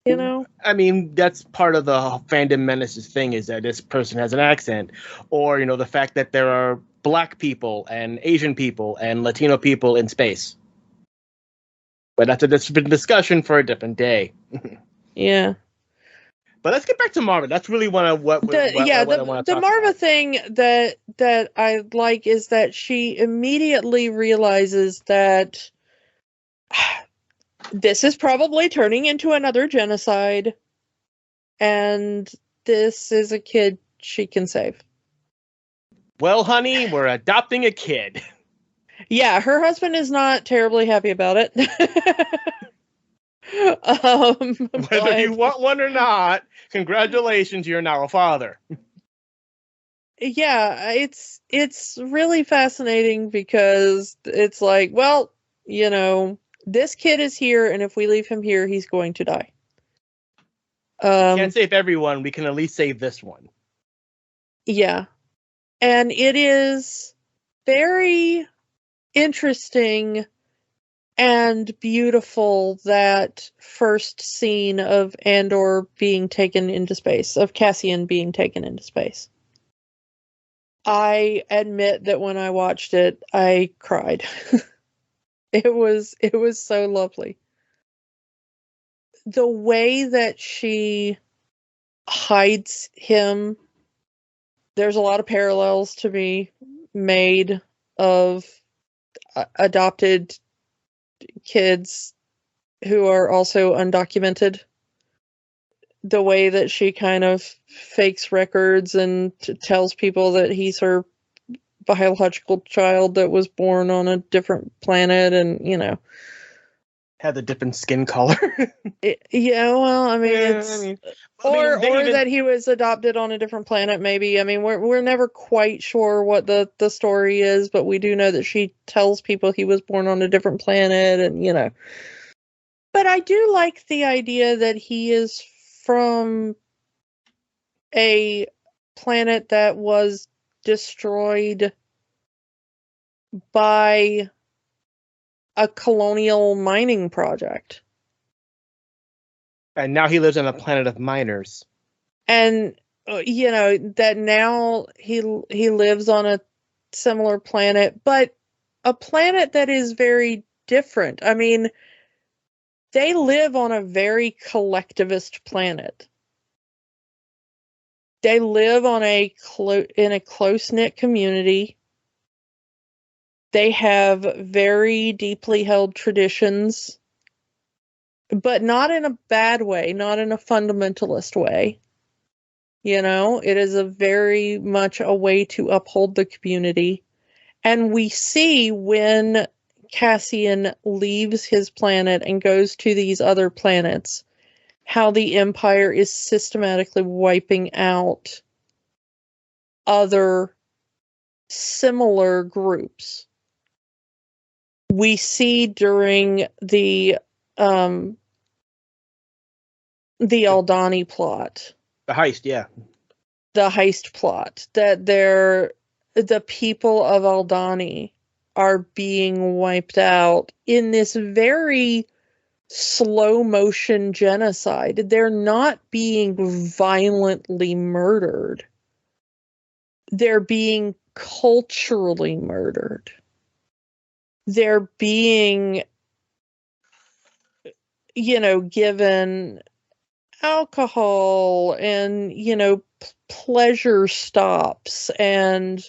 I mean, that's part of the fandom menaces thing, is that this person has an accent, or the fact that there are Black people and Asian people and Latino people in space. But that's a different discussion for a different day. Yeah. But let's get back to Marva. That's really what I want to The talk Marva about. thing that I like is that she immediately realizes that this is probably turning into another genocide, and this is a kid she can save. Well, honey, we're adopting a kid. Yeah, her husband is not terribly happy about it. Whether you want one or not, congratulations, you're now a father. Yeah, it's really fascinating because it's like, well, this kid is here, and if we leave him here, he's going to die. We can't save everyone. We can at least save this one. Yeah. And it is very interesting and beautiful, that first scene of Andor being taken into space, of Cassian being taken into space. I admit that when I watched it, I cried. It was so lovely. The way that she hides him, there's a lot of parallels to be made of adopted kids who are also undocumented. The way that she kind of fakes records and tells people that he's her biological child that was born on a different planet, and had a different skin color. Or that he was adopted on a different planet, maybe. I mean, we're never quite sure what the story is, but we do know that she tells people he was born on a different planet, and But I do like the idea that he is from a planet that was destroyed by a colonial mining project. And now he lives on a planet of miners. And, that now he lives on a similar planet, but a planet that is very different. I mean, they live on a very collectivist planet. They live on in a close-knit community. They have very deeply held traditions, but not in a bad way, not in a fundamentalist way. It is a very much a way to uphold the community. And we see when Cassian leaves his planet and goes to these other planets, how the Empire is systematically wiping out other similar groups. We see during the Aldani plot. The heist, yeah. The heist plot, that the people of Aldani are being wiped out in this very slow motion genocide. They're not being violently murdered. They're being culturally murdered. They're being, given alcohol and, pleasure stops, and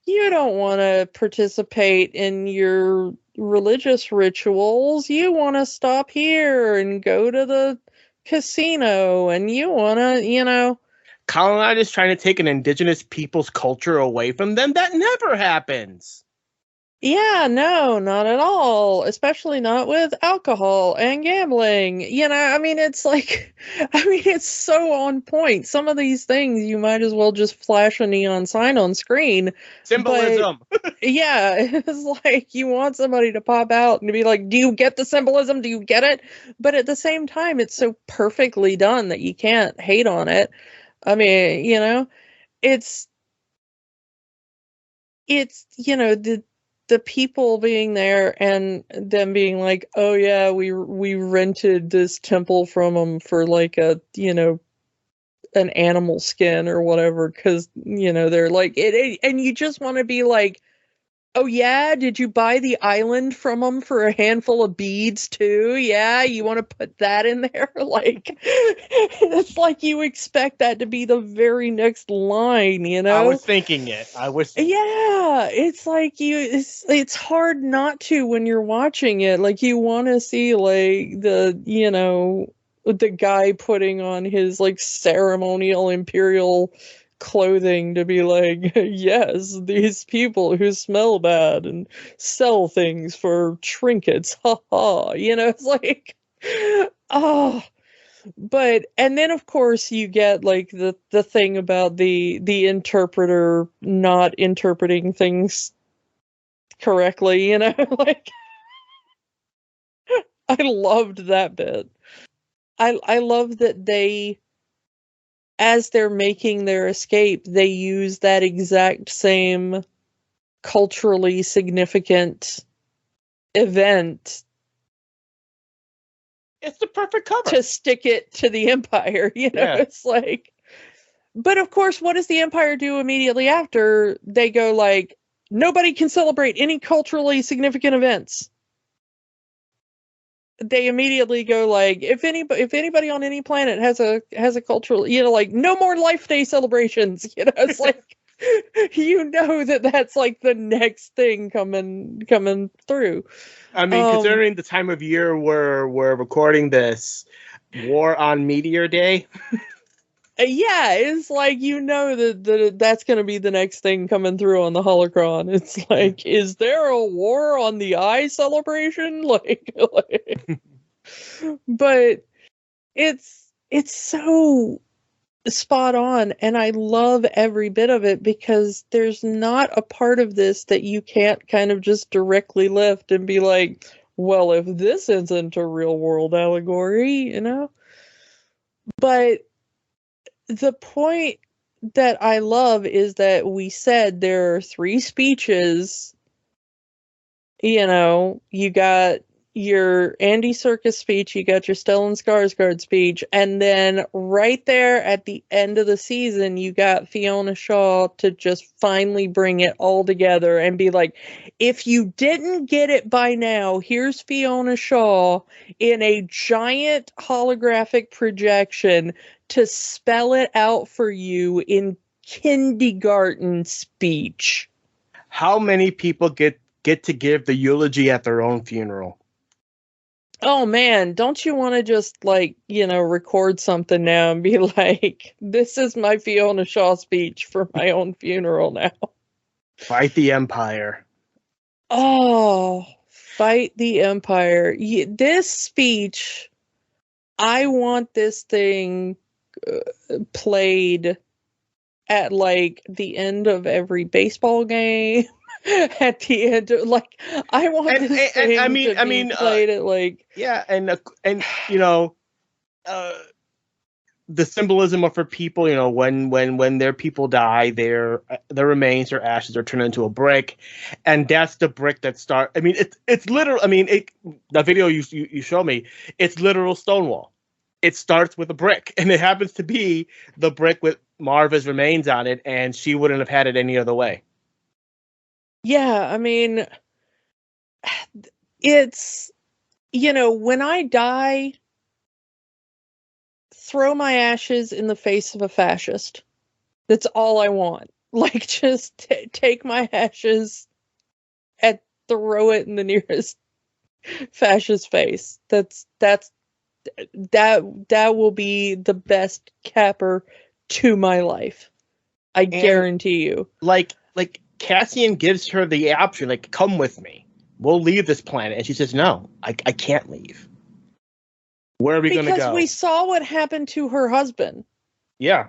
you don't want to participate in your religious rituals. You want to stop here and go to the casino, and you want to, Colonizers trying to take an indigenous people's culture away from them. That never happens. Yeah, no, not at all. Especially not with alcohol and gambling. It's like, it's so on point. Some of these things you might as well just flash a neon sign on screen. Symbolism. Yeah, it's like you want somebody to pop out and to be like, do you get the symbolism? Do you get it? But at the same time, it's so perfectly done that you can't hate on it. I mean, it's the people being there and them being like, oh yeah, we rented this temple from them for like a, an animal skin or whatever, because, they're like it, and you just want to be like, Oh, yeah? Did you buy the island from them for a handful of beads, too? Yeah, you want to put that in there? Like, it's like you expect that to be the very next line, you I know? was thinking it. Yeah, it's like it's hard not to when you're watching it. Like, you want to see, like, the guy putting on his, like, ceremonial imperial clothing to be like, yes, these people who smell bad and sell things for trinkets, haha. It's like, oh. But and then of course you get like the thing about the interpreter not interpreting things correctly, like, I loved that bit. I love that they, as they're making their escape, they use that exact same culturally significant event It's the perfect cover to stick it to the Empire. Yeah. It's like, but of course, what does the Empire do immediately after? They go like, nobody can celebrate any culturally significant events. They immediately go like, if anybody on any planet has a cultural, like, no more Life Day celebrations. It's like, that's like the next thing coming through. I mean, considering the time of year we're recording this, War on Meteor Day. Yeah, it's like, that's going to be the next thing coming through on the holocron. It's like, is there a War on the Eye celebration? Like but it's so spot on, and I love every bit of it, because there's not a part of this that you can't kind of just directly lift and be like, well, if this isn't a real world allegory, But the point that I love is that we said there are 3 speeches. You got your Andy Serkis speech, you got your Stellan Skarsgård speech, and then right there at the end of the season, you got Fiona Shaw to just finally bring it all together and be like, if you didn't get it by now, here's Fiona Shaw in a giant holographic projection to spell it out for you in kindergarten speech. How many people get to give the eulogy at their own funeral? Oh man, don't you want to just, like, record something now and be like, this is my Fiona Shaw speech for my own funeral now? Fight the Empire. Oh, fight the Empire. This speech, I want this thing played at, like, the end of every baseball game. At the end of, like, I want this thing to be played at, like, yeah, and the symbolism of for people, when their people die, their remains, their ashes are turned into a brick, and that's the brick that start. I mean, it's literal. I mean, the video you show me, it's literal Stonewall. It starts with a brick, and it happens to be the brick with Marva's remains on it, and she wouldn't have had it any other way. Yeah, I mean, it's, when I die, throw my ashes in the face of a fascist. That's all I want. Like, just take my ashes and throw it in the nearest fascist face. That will be the best capper to my life. I guarantee you. Like Cassian gives her the option, like, come with me. We'll leave this planet. And she says, no, I can't leave. Where are we going to go? Because we saw what happened to her husband. Yeah.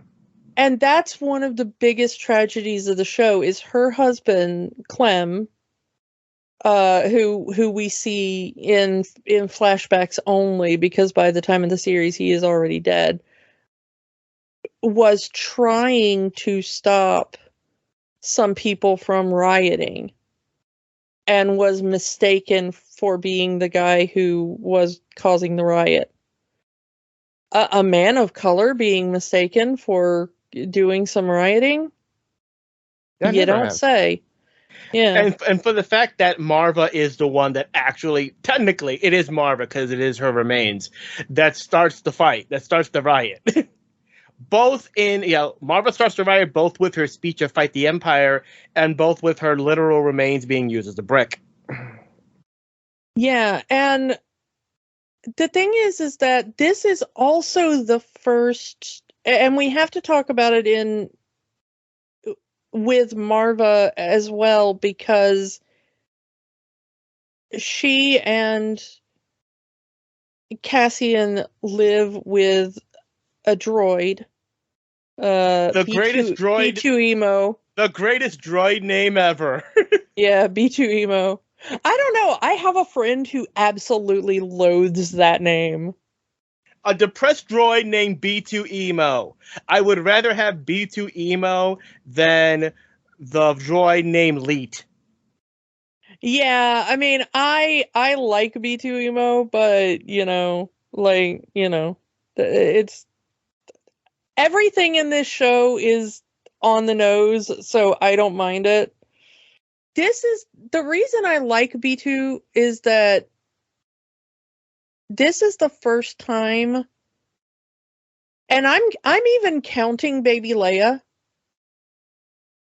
And that's one of the biggest tragedies of the show, is her husband, Clem, who we see in flashbacks only, because by the time of the series he is already dead, was trying to stop some people from rioting and was mistaken for being the guy who was causing the riot. A man of color being mistaken for doing some rioting? You don't say. Yeah. And for the fact that Marva is the one that actually, technically, it is Marva because it is her remains that starts the fight, that starts the riot. Both in, Marva starts the riot both with her speech of Fight the Empire and both with her literal remains being used as a brick. Yeah, and the thing is that this is also the first, and we have to talk about it in with Marva as well, because she and Cassian live with a droid, The greatest droid, B2 Emo. the greatest droid name ever. Yeah, B2 Emo. I don't know. I have a friend who absolutely loathes that name. A depressed droid named B2 Emo. I would rather have B2 Emo than the droid named Leet. Yeah, I mean, I like B2 Emo, but it's everything in this show is on the nose, so I don't mind it. This is the reason I like B2 is that this is the first time, and I'm even counting Baby Leia.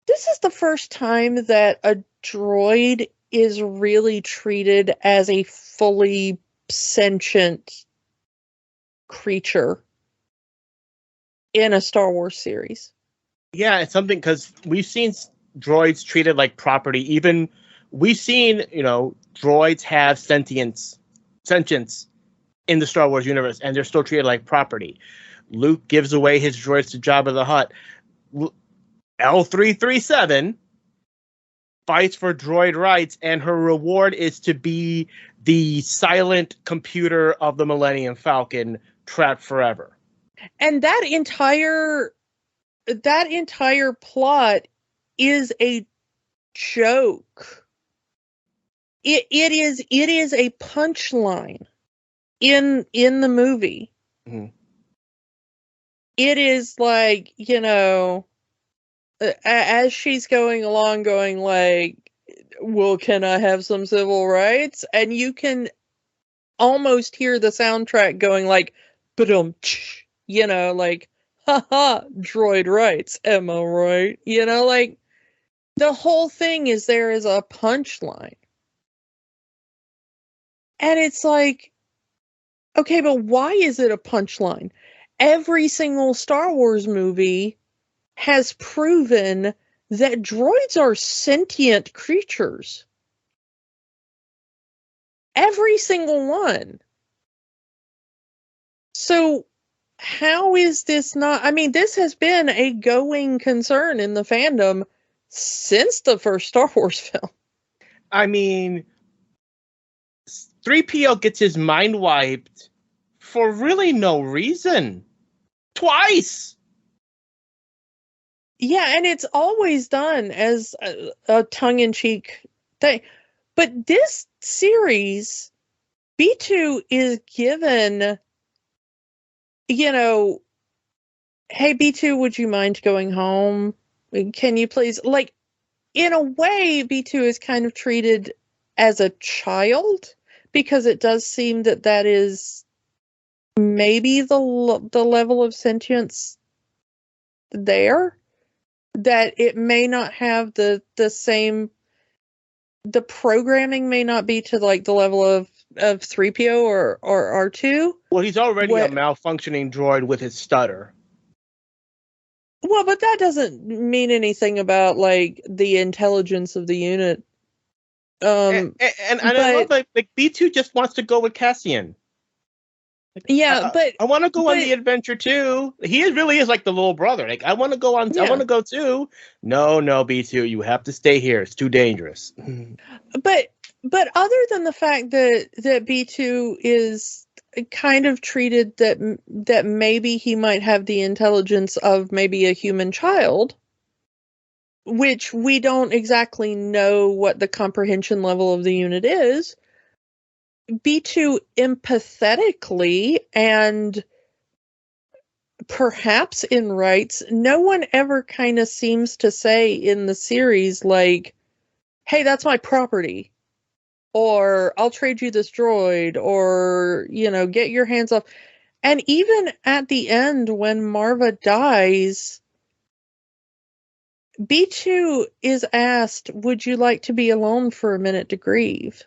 This is the first time that a droid is really treated as a fully sentient creature in a Star Wars series. Yeah, it's something because we've seen droids treated like property. Even we've seen, droids have sentience in the Star Wars universe, and they're still treated like property. Luke gives away his droids to Jabba the Hutt. L337 fights for droid rights, and her reward is to be the silent computer of the Millennium Falcon, trapped forever. And that entire plot is a joke. It is a punchline in the movie. Mm-hmm. It is like, as she's going along, going like, well, can I have some civil rights? And you can almost hear the soundtrack going like, ba-dum, like, haha, droid rights, am I right? Like, the whole thing is there is a punchline. And it's like, okay, but why is it a punchline? Every single Star Wars movie has proven that droids are sentient creatures. Every single one. So how is this not? I mean, this has been a going concern in the fandom since the first Star Wars film. I mean, 3PO gets his mind wiped for really no reason. Twice! Yeah, and it's always done as a tongue-in-cheek thing. But this series, B2 is given, hey, B2, would you mind going home? Can you please? Like, in a way, B2 is kind of treated as a child, because it does seem that is maybe the level of sentience there, that it may not have the same, the programming may not be to like the level of 3PO or R2. Well, he's already a malfunctioning droid with his stutter. Well, but that doesn't mean anything about like the intelligence of the unit. And I love that, like, B2 just wants to go with Cassian. Yeah, but I want to go on the adventure too. He really is like the little brother. Like, I want to go on. Yeah. I want to go too. No, B2, you have to stay here. It's too dangerous. But other than the fact that B2 is kind of treated that maybe he might have the intelligence of maybe a human child, which we don't exactly know what the comprehension level of the unit is, B2 empathetically and perhaps in rights, no one ever kind of seems to say in the series, like, hey, that's my property, or I'll trade you this droid, or, get your hands off. And even at the end, when Marva dies, B2 is asked, would you like to be alone for a minute to grieve?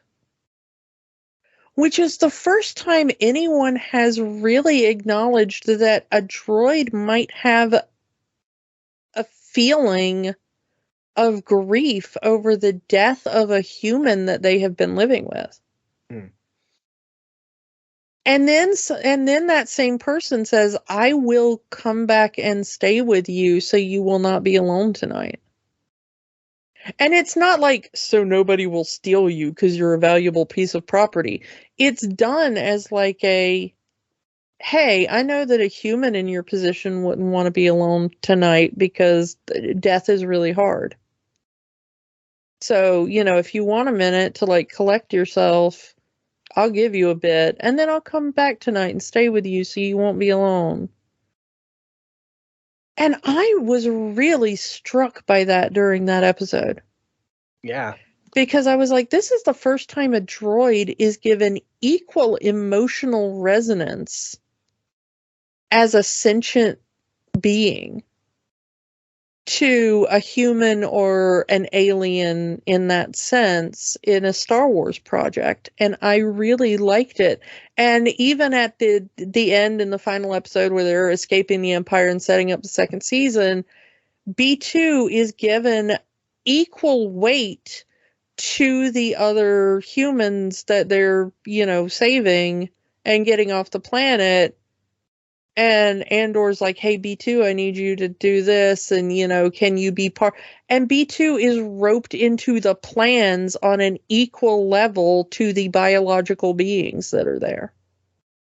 Which is the first time anyone has really acknowledged that a droid might have a feeling of grief over the death of a human that they have been living with. Mm. And then that same person says, I will come back and stay with you so you will not be alone tonight. And it's not like, so nobody will steal you because you're a valuable piece of property. It's done as like a, hey, I know that a human in your position wouldn't want to be alone tonight because death is really hard. So, if you want a minute to like collect yourself, I'll give you a bit, and then I'll come back tonight and stay with you so you won't be alone. And I was really struck by that during that episode. Yeah. Because I was like, this is the first time a droid is given equal emotional resonance as a sentient being to a human or an alien in that sense in a Star Wars project. And I really liked it. And even at the end in the final episode where they're escaping the Empire and setting up the second season, B2 is given equal weight to the other humans that they're, saving and getting off the planet. And Andor's like, hey, B2, I need you to do this. And, can you be part? And B2 is roped into the plans on an equal level to the biological beings that are there.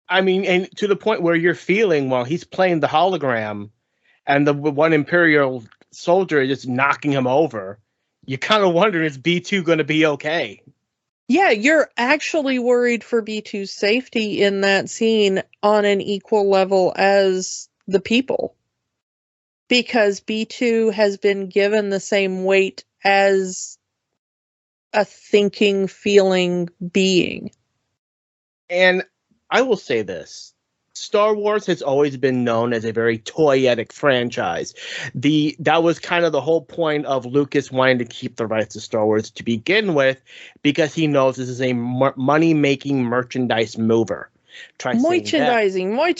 I mean, and to the point where you're feeling, while he's playing the hologram and the one Imperial soldier is just knocking him over, you kind of wonder, is B2 going to be okay? Yeah, you're actually worried for B2's safety in that scene on an equal level as the people. Because B2 has been given the same weight as a thinking, feeling being. And I will say this. Star Wars has always been known as a very toyetic franchise. That was kind of the whole point of Lucas wanting to keep the rights to Star Wars to begin with, because he knows this is a money-making merchandise mover. Merchandising. Where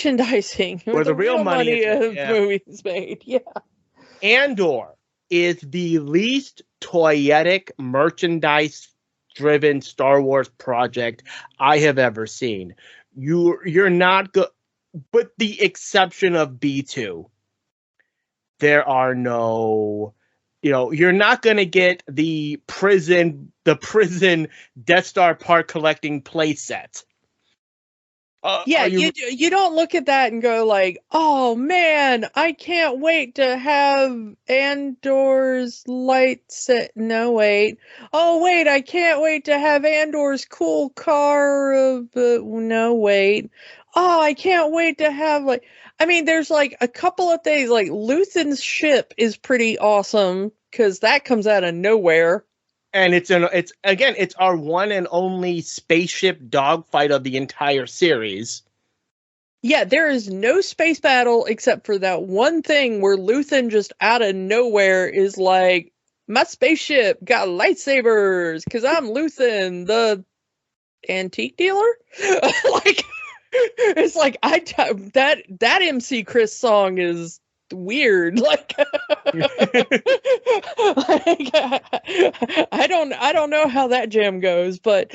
the real money is, of movies made. Yeah. Andor is the least toyetic merchandise-driven Star Wars project I have ever seen. You're not good. With the exception of B2, there are no, you're not going to get the prison Death Star part collecting play set. Yeah, you don't look at that and go like, oh man, I can't wait to have Andor's light set. No, wait. Oh, wait, I can't wait to have Andor's cool car. No, wait. Oh, I can't wait to have there's like a couple of things, like Luthen's ship is pretty awesome because that comes out of nowhere. And it's our one and only spaceship dogfight of the entire series. Yeah, there is no space battle except for that one thing where Luthen just out of nowhere is like, my spaceship got lightsabers because I'm Luthen, the antique dealer. It's like that MC Chris song is weird. I don't know how that jam goes, but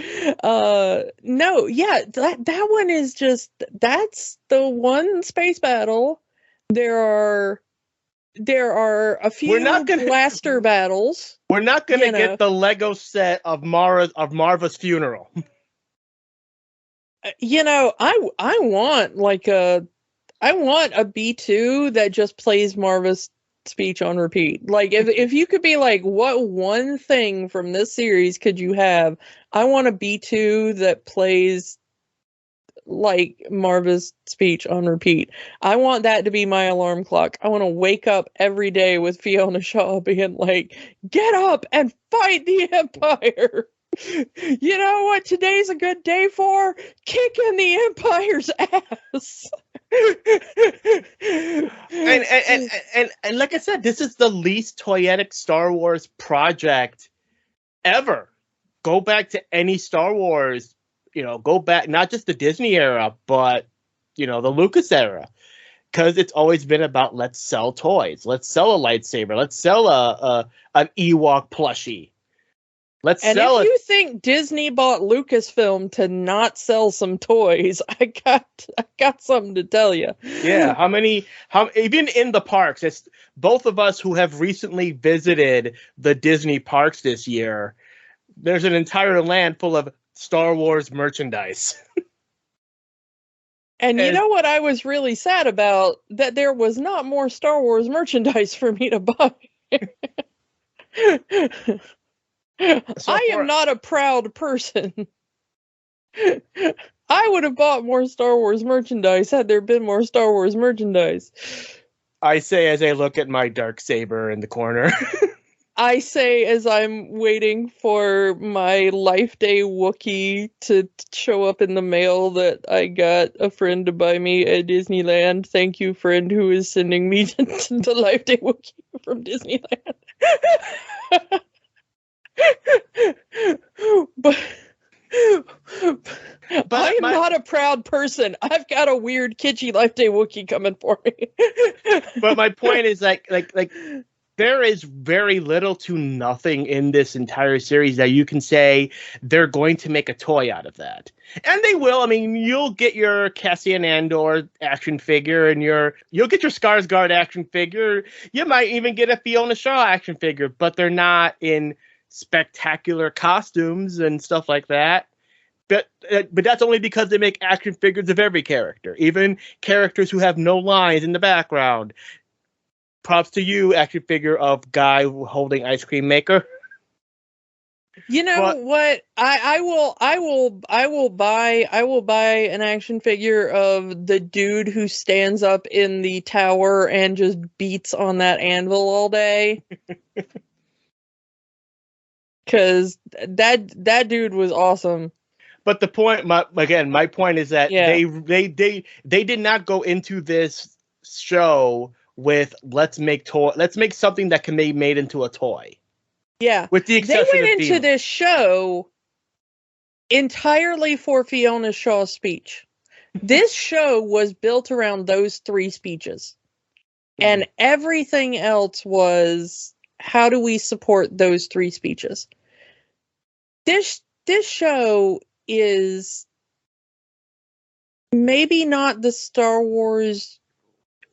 no, yeah, that one is just, that's the one space battle. There are a few blaster battles. We're not gonna get the Lego set of Marva's funeral. I want a B2 that just plays Marva's speech on repeat. Like, if you could be like, what one thing from this series could you have? I want a B2 that plays like Marva's speech on repeat. I want that to be my alarm clock. I want to wake up every day with Fiona Shaw being like, get up and fight the Empire. You know what today's a good day for? Kicking the Empire's ass. and like I said, this is the least toyetic Star Wars project ever. Go back to any Star Wars, go back, not just the Disney era, but, the Lucas era. Because it's always been about, let's sell toys. Let's sell a lightsaber. Let's sell an Ewok plushie. And if you think Disney bought Lucasfilm to not sell some toys, I got something to tell you. Yeah, even in the parks, it's both of us who have recently visited the Disney parks this year, there's an entire land full of Star Wars merchandise. And you know what I was really sad about? That there was not more Star Wars merchandise for me to buy. I am not a proud person. I would have bought more Star Wars merchandise had there been more Star Wars merchandise. I say as I look at my Darksaber in the corner. I say as I'm waiting for my Life Day Wookiee to show up in the mail that I got a friend to buy me at Disneyland. Thank you, friend who is sending me the Life Day Wookiee from Disneyland. But I am not a proud person. I've got a weird kitschy Life Day Wookiee coming for me. But my point is like there is very little to nothing in this entire series that you can say they're going to make a toy out of that. And they will. I mean, you'll get your Cassian Andor action figure and you'll get your Skarsgård action figure. You might even get a Fiona Shaw action figure, but they're not in spectacular costumes and stuff like that. But that's only because they make action figures of every character, even characters who have no lines in the background. Props to you, action figure of guy holding ice cream maker. You know what? I will buy an action figure of the dude who stands up in the tower and just beats on that anvil all day. Cause that dude was awesome. But the point, my point is that they did not go into this show with let's make something that can be made into a toy. Yeah, with the exception they went into this show entirely for Fiona Shaw's speech. This show was built around those three speeches, and everything else was how do we support those three speeches. This show is maybe not the Star Wars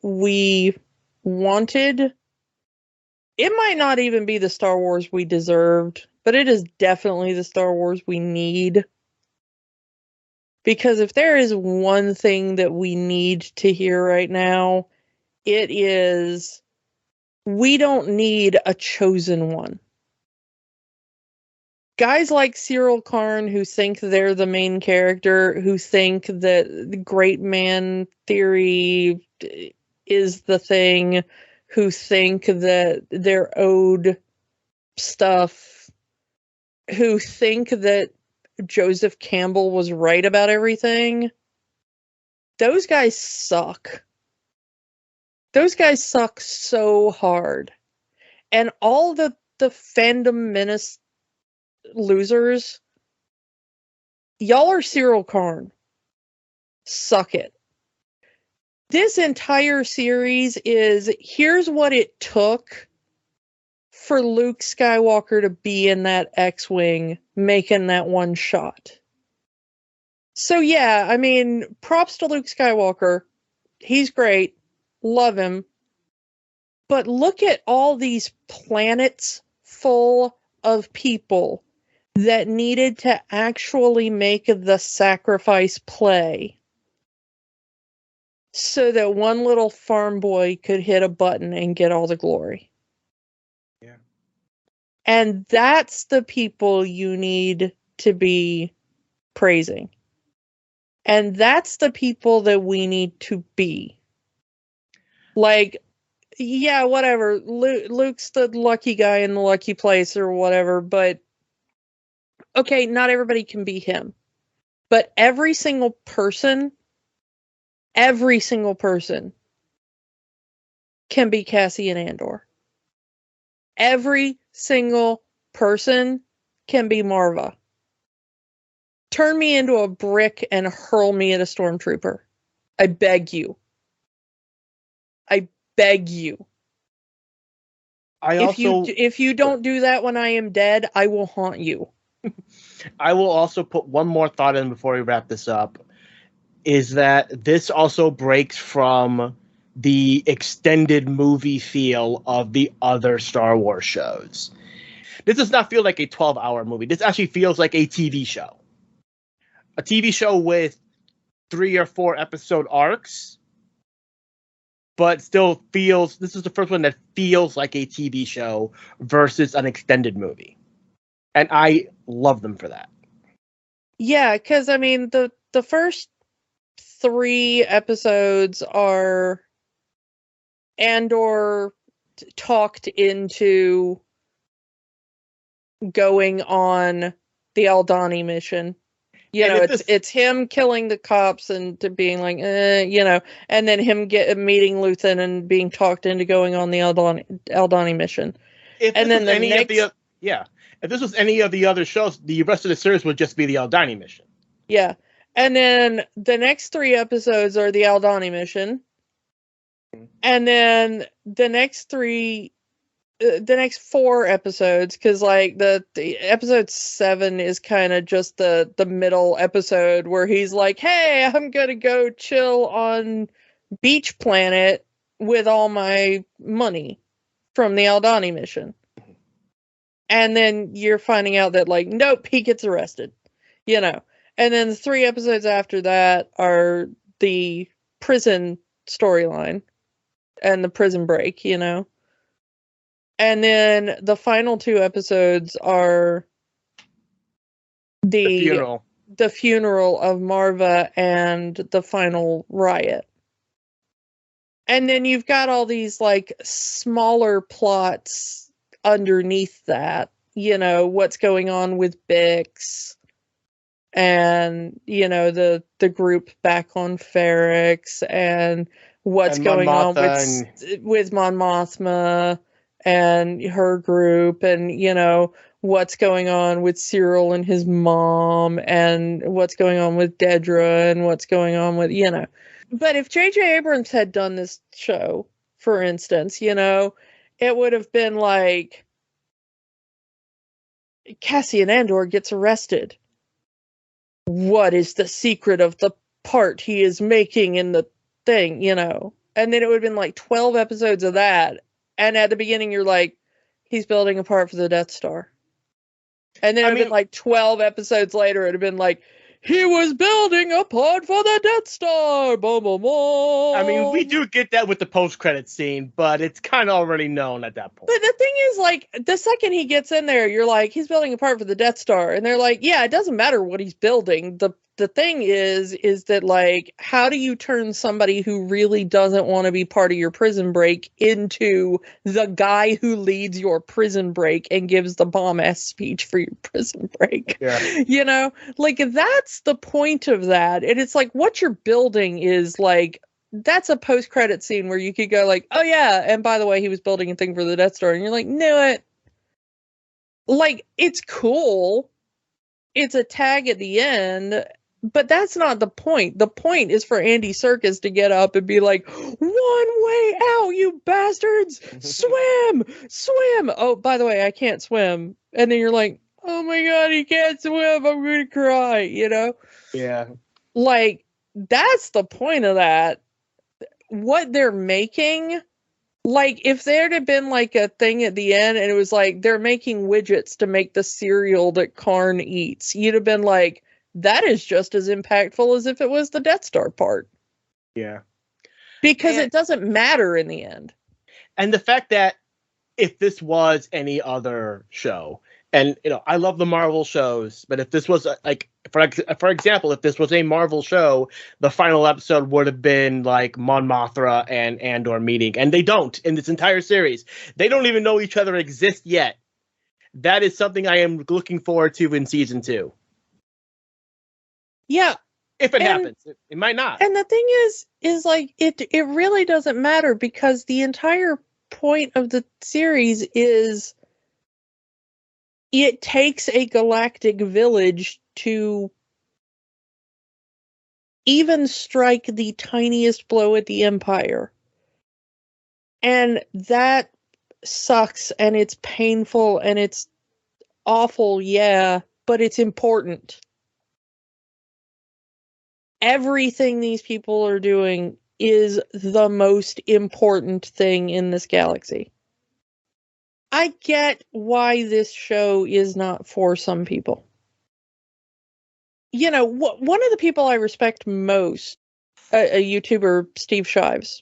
we wanted. It might not even be the Star Wars we deserved, but it is definitely the Star Wars we need. Because if there is one thing that we need to hear right now, it is we don't need a chosen one. Guys like Cyril Karn who think they're the main character, who think that the great man theory is the thing, who think that they're owed stuff, who think that Joseph Campbell was right about everything. Those guys suck. Those guys suck so hard. And all the fandom menace losers, y'all are Cyril Karn. Suck it. This entire series is, here's what it took for Luke Skywalker to be in that X-Wing, making that one shot. So yeah, I mean, props to Luke Skywalker. He's great. Love him. But look at all these planets full of people that needed to actually make the sacrifice play so that one little farm boy could hit a button and get all the glory. Yeah. And that's the people you need to be praising. And that's the people that we need to be. Like, yeah, whatever. Luke's the lucky guy in the lucky place or whatever, but okay, not everybody can be him. But every single person can be Cassian Andor. Every single person can be Marva. Turn me into a brick and hurl me at a stormtrooper. I beg you. I beg you. If you don't do that when I am dead, I will haunt you. I will also put one more thought in before we wrap this up, is that this also breaks from the extended movie feel of the other Star Wars shows. This does not feel like a 12-hour movie. This actually feels like a TV show. A TV show with 3 or 4 episode arcs, but still feels, this is the first one that feels like a TV show versus an extended movie. And I love them for that. Yeah, because I mean, the first 3 episodes are Andor talked into going on the Aldhani mission. You know, it's him killing the cops and to being like, you know, and then him meeting Luthen and being talked into going on the Aldhani mission. If this was any of the other shows, the rest of the series would just be the Aldhani mission. Yeah. And then the next 3 episodes are the Aldhani mission. And then the next 4 episodes, because like the episode 7 is kind of just the middle episode where he's like, hey, I'm gonna go chill on Beach Planet with all my money from the Aldhani mission. And then you're finding out that like, nope, he gets arrested, you know. And then the 3 episodes after that are the prison storyline and the prison break, you know. And then the final 2 episodes are the funeral of Marva and the final riot. And then you've got all these like smaller plots underneath that, you know, what's going on with Bix and, you know, the group back on Ferrix and what's going on with Mon Mothma and her group, and you know what's going on with Cyril and his mom, and what's going on with Dedra, and what's going on with, you know. But if J.J. Abrams had done this show, for instance, you know, it would have been like Cassian Andor gets arrested. What is the secret of the part he is making in the thing, you know? And then it would have been like 12 episodes of that. And at the beginning, you're like, he's building a part for the Death Star. And then it would have been like 12 episodes later, it would have been like, he was building a part for the Death Star. Boom, boom, boom. I mean, we do get that with the post-credit scene, but it's kind of already known at that point. But the thing is, like, the second he gets in there, you're like, he's building a part for the Death Star. And they're like, yeah, it doesn't matter what he's building. The thing is that, like, how do you turn somebody who really doesn't want to be part of your prison break into the guy who leads your prison break and gives the bomb-ass speech for your prison break? Yeah. You know? Like, that's the point of that. And it's like, what you're building is, like, that's a post-credit scene where you could go, like, oh, yeah, and by the way, he was building a thing for the Death Star. And you're like, knew it. Like, it's cool. It's a tag at the end. But that's not the point. The point is for Andy Serkis to get up and be like, one way out, you bastards! Swim! Swim! Oh, by the way, I can't swim. And then you're like, oh my god, he can't swim, I'm gonna cry, you know? Yeah. Like, that's the point of that. What they're making, like, if there'd have been like a thing at the end and it was like, they're making widgets to make the cereal that Karn eats, you'd have been like, that is just as impactful as if it was the Death Star part. Yeah. Because it doesn't matter in the end. And the fact that if this was any other show, And I love the Marvel shows, but if this was like, for example, if this was a Marvel show, the final episode would have been like Mon Mothra and Andor meeting, and they don't in this entire series. They don't even know each other exist yet. That is something I am looking forward to in season 2. Yeah. If it happens, it might not. And the thing is like it really doesn't matter, because the entire point of the series is it takes a galactic village to even strike the tiniest blow at the Empire. And that sucks, and it's painful, and it's awful, yeah, but it's important. Everything these people are doing is the most important thing in this galaxy. I get why this show is not for some people. One of the people I respect most, a YouTuber, Steve Shives,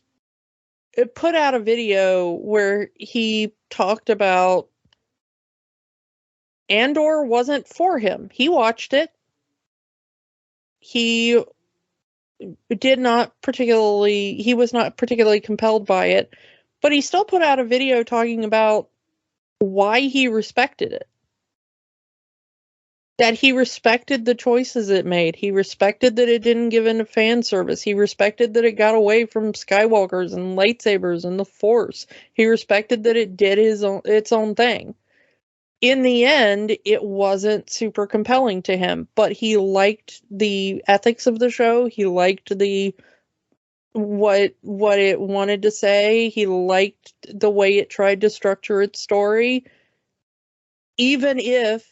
put out a video where he talked about Andor wasn't for him. He watched it. He was not particularly compelled by it, but he still put out a video talking about why he respected it. That he respected the choices it made. He respected that it didn't give in to fan service. He respected that it got away from Skywalkers and lightsabers and the Force. He respected that it did its own thing. In the end, it wasn't super compelling to him, but he liked the ethics of the show. He liked what it wanted to say. He liked the way it tried to structure its story, even if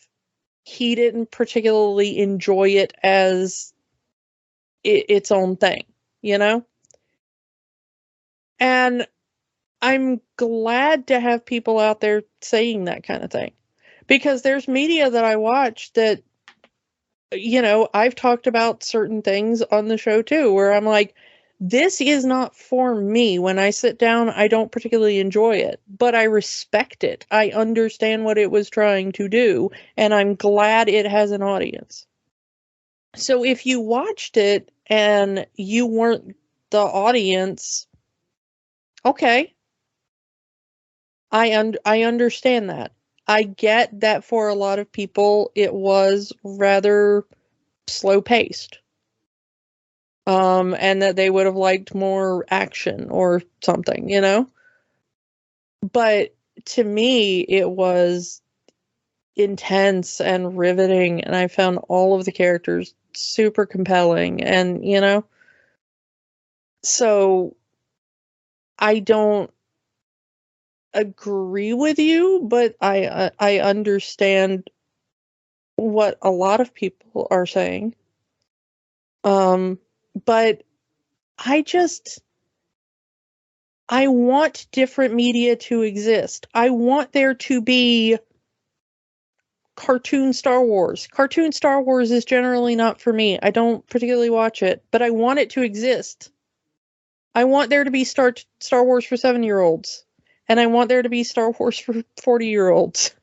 he didn't particularly enjoy it as its own thing, And I'm glad to have people out there saying that kind of thing. Because there's media that I watch that, I've talked about certain things on the show too, where I'm like, this is not for me. When I sit down, I don't particularly enjoy it, but I respect it. I understand what it was trying to do, and I'm glad it has an audience. So if you watched it and you weren't the audience, okay. I understand that. I get that for a lot of people, it was rather slow-paced. And that they would have liked more action or something, But to me, it was intense and riveting, and I found all of the characters super compelling, and, So I don't agree with you, but I understand what a lot of people are saying. But I want different media to exist. I want there to be cartoon Star Wars. Cartoon Star Wars is generally not for me. I don't particularly watch it, but I want it to exist. I want there to be Star Wars for 7-year-olds, and I want there to be Star Wars for 40-year-olds,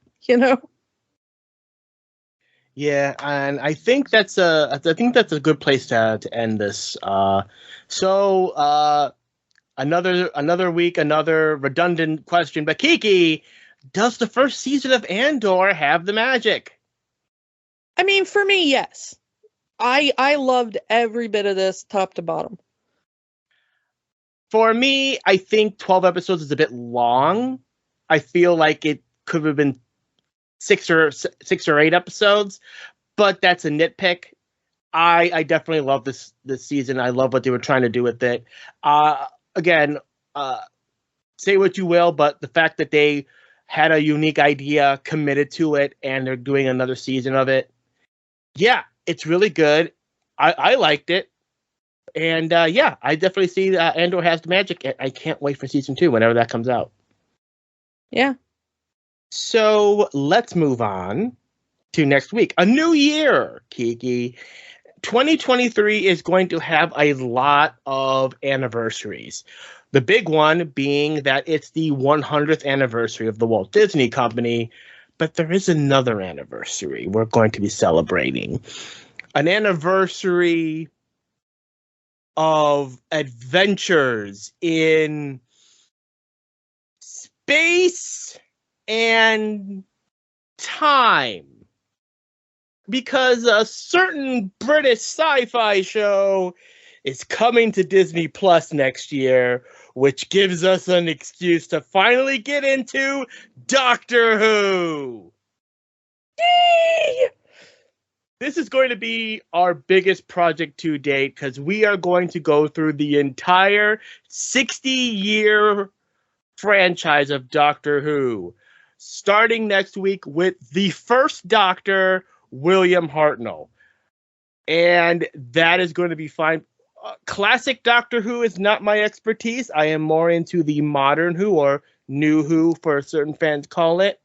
Yeah, and I think that's a good place to end this. Another week, another redundant question. But Kiki, does the first season of Andor have the magic? I mean, for me, yes. I loved every bit of this, top to bottom. For me, I think 12 episodes is a bit long. I feel like it could have been 6 or 8 episodes, but that's a nitpick. I definitely love this season. I love what they were trying to do with it. Again, say what you will, but the fact that they had a unique idea, committed to it, and they're doing another season of it. Yeah, it's really good. I liked it. And yeah, I definitely see Andor has the magic. I can't wait for season 2 whenever that comes out. Yeah. So let's move on to next week. A new year, Kiki. 2023 is going to have a lot of anniversaries. The big one being that it's the 100th anniversary of the Walt Disney Company But there is another anniversary we're going to be celebrating. An anniversary of adventures in space and time. Because a certain British sci-fi show is coming to Disney Plus next year, which gives us an excuse to finally get into Doctor Who. Yay! This is going to be our biggest project to date because we are going to go through the entire 60-year franchise of Doctor Who, starting next week with the first Doctor, William Hartnell. And that is going to be fine. Classic Doctor Who is not my expertise. I am more into the modern Who, or new Who for certain fans call it.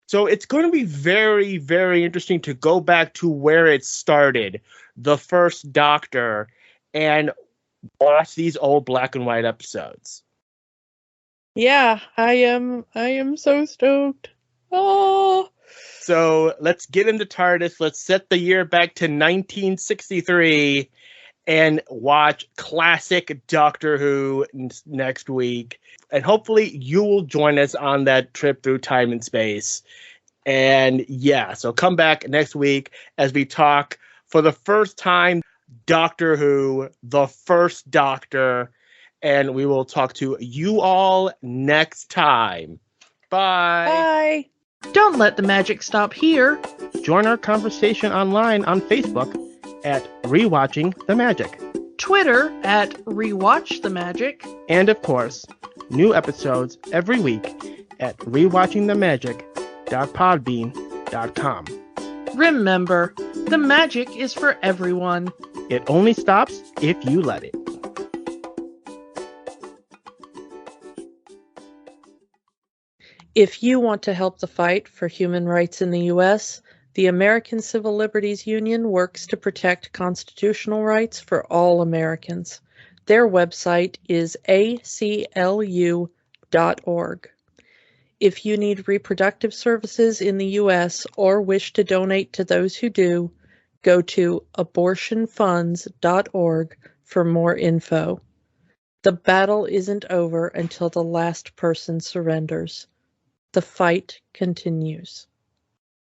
So it's going to be very, very interesting to go back to where it started, the first Doctor, and watch these old black and white episodes. Yeah, I am so stoked. Oh. So let's get into TARDIS. Let's set the year back to 1963 and watch classic Doctor Who next week. And hopefully you will join us on that trip through time and space. And yeah, so come back next week as we talk for the first time Doctor Who, the first Doctor. And we will talk to you all next time. Bye. Bye. Don't let the magic stop here. Join our conversation online on Facebook at Rewatching the Magic. Twitter at Rewatch the Magic. And of course, new episodes every week at rewatchingthemagic.podbean.com. Remember, the magic is for everyone. It only stops if you let it. If you want to help the fight for human rights in the U.S., the American Civil Liberties Union works to protect constitutional rights for all Americans. Their website is aclu.org. If you need reproductive services in the U.S. or wish to donate to those who do, go to abortionfunds.org for more info. The battle isn't over until the last person surrenders. The fight continues.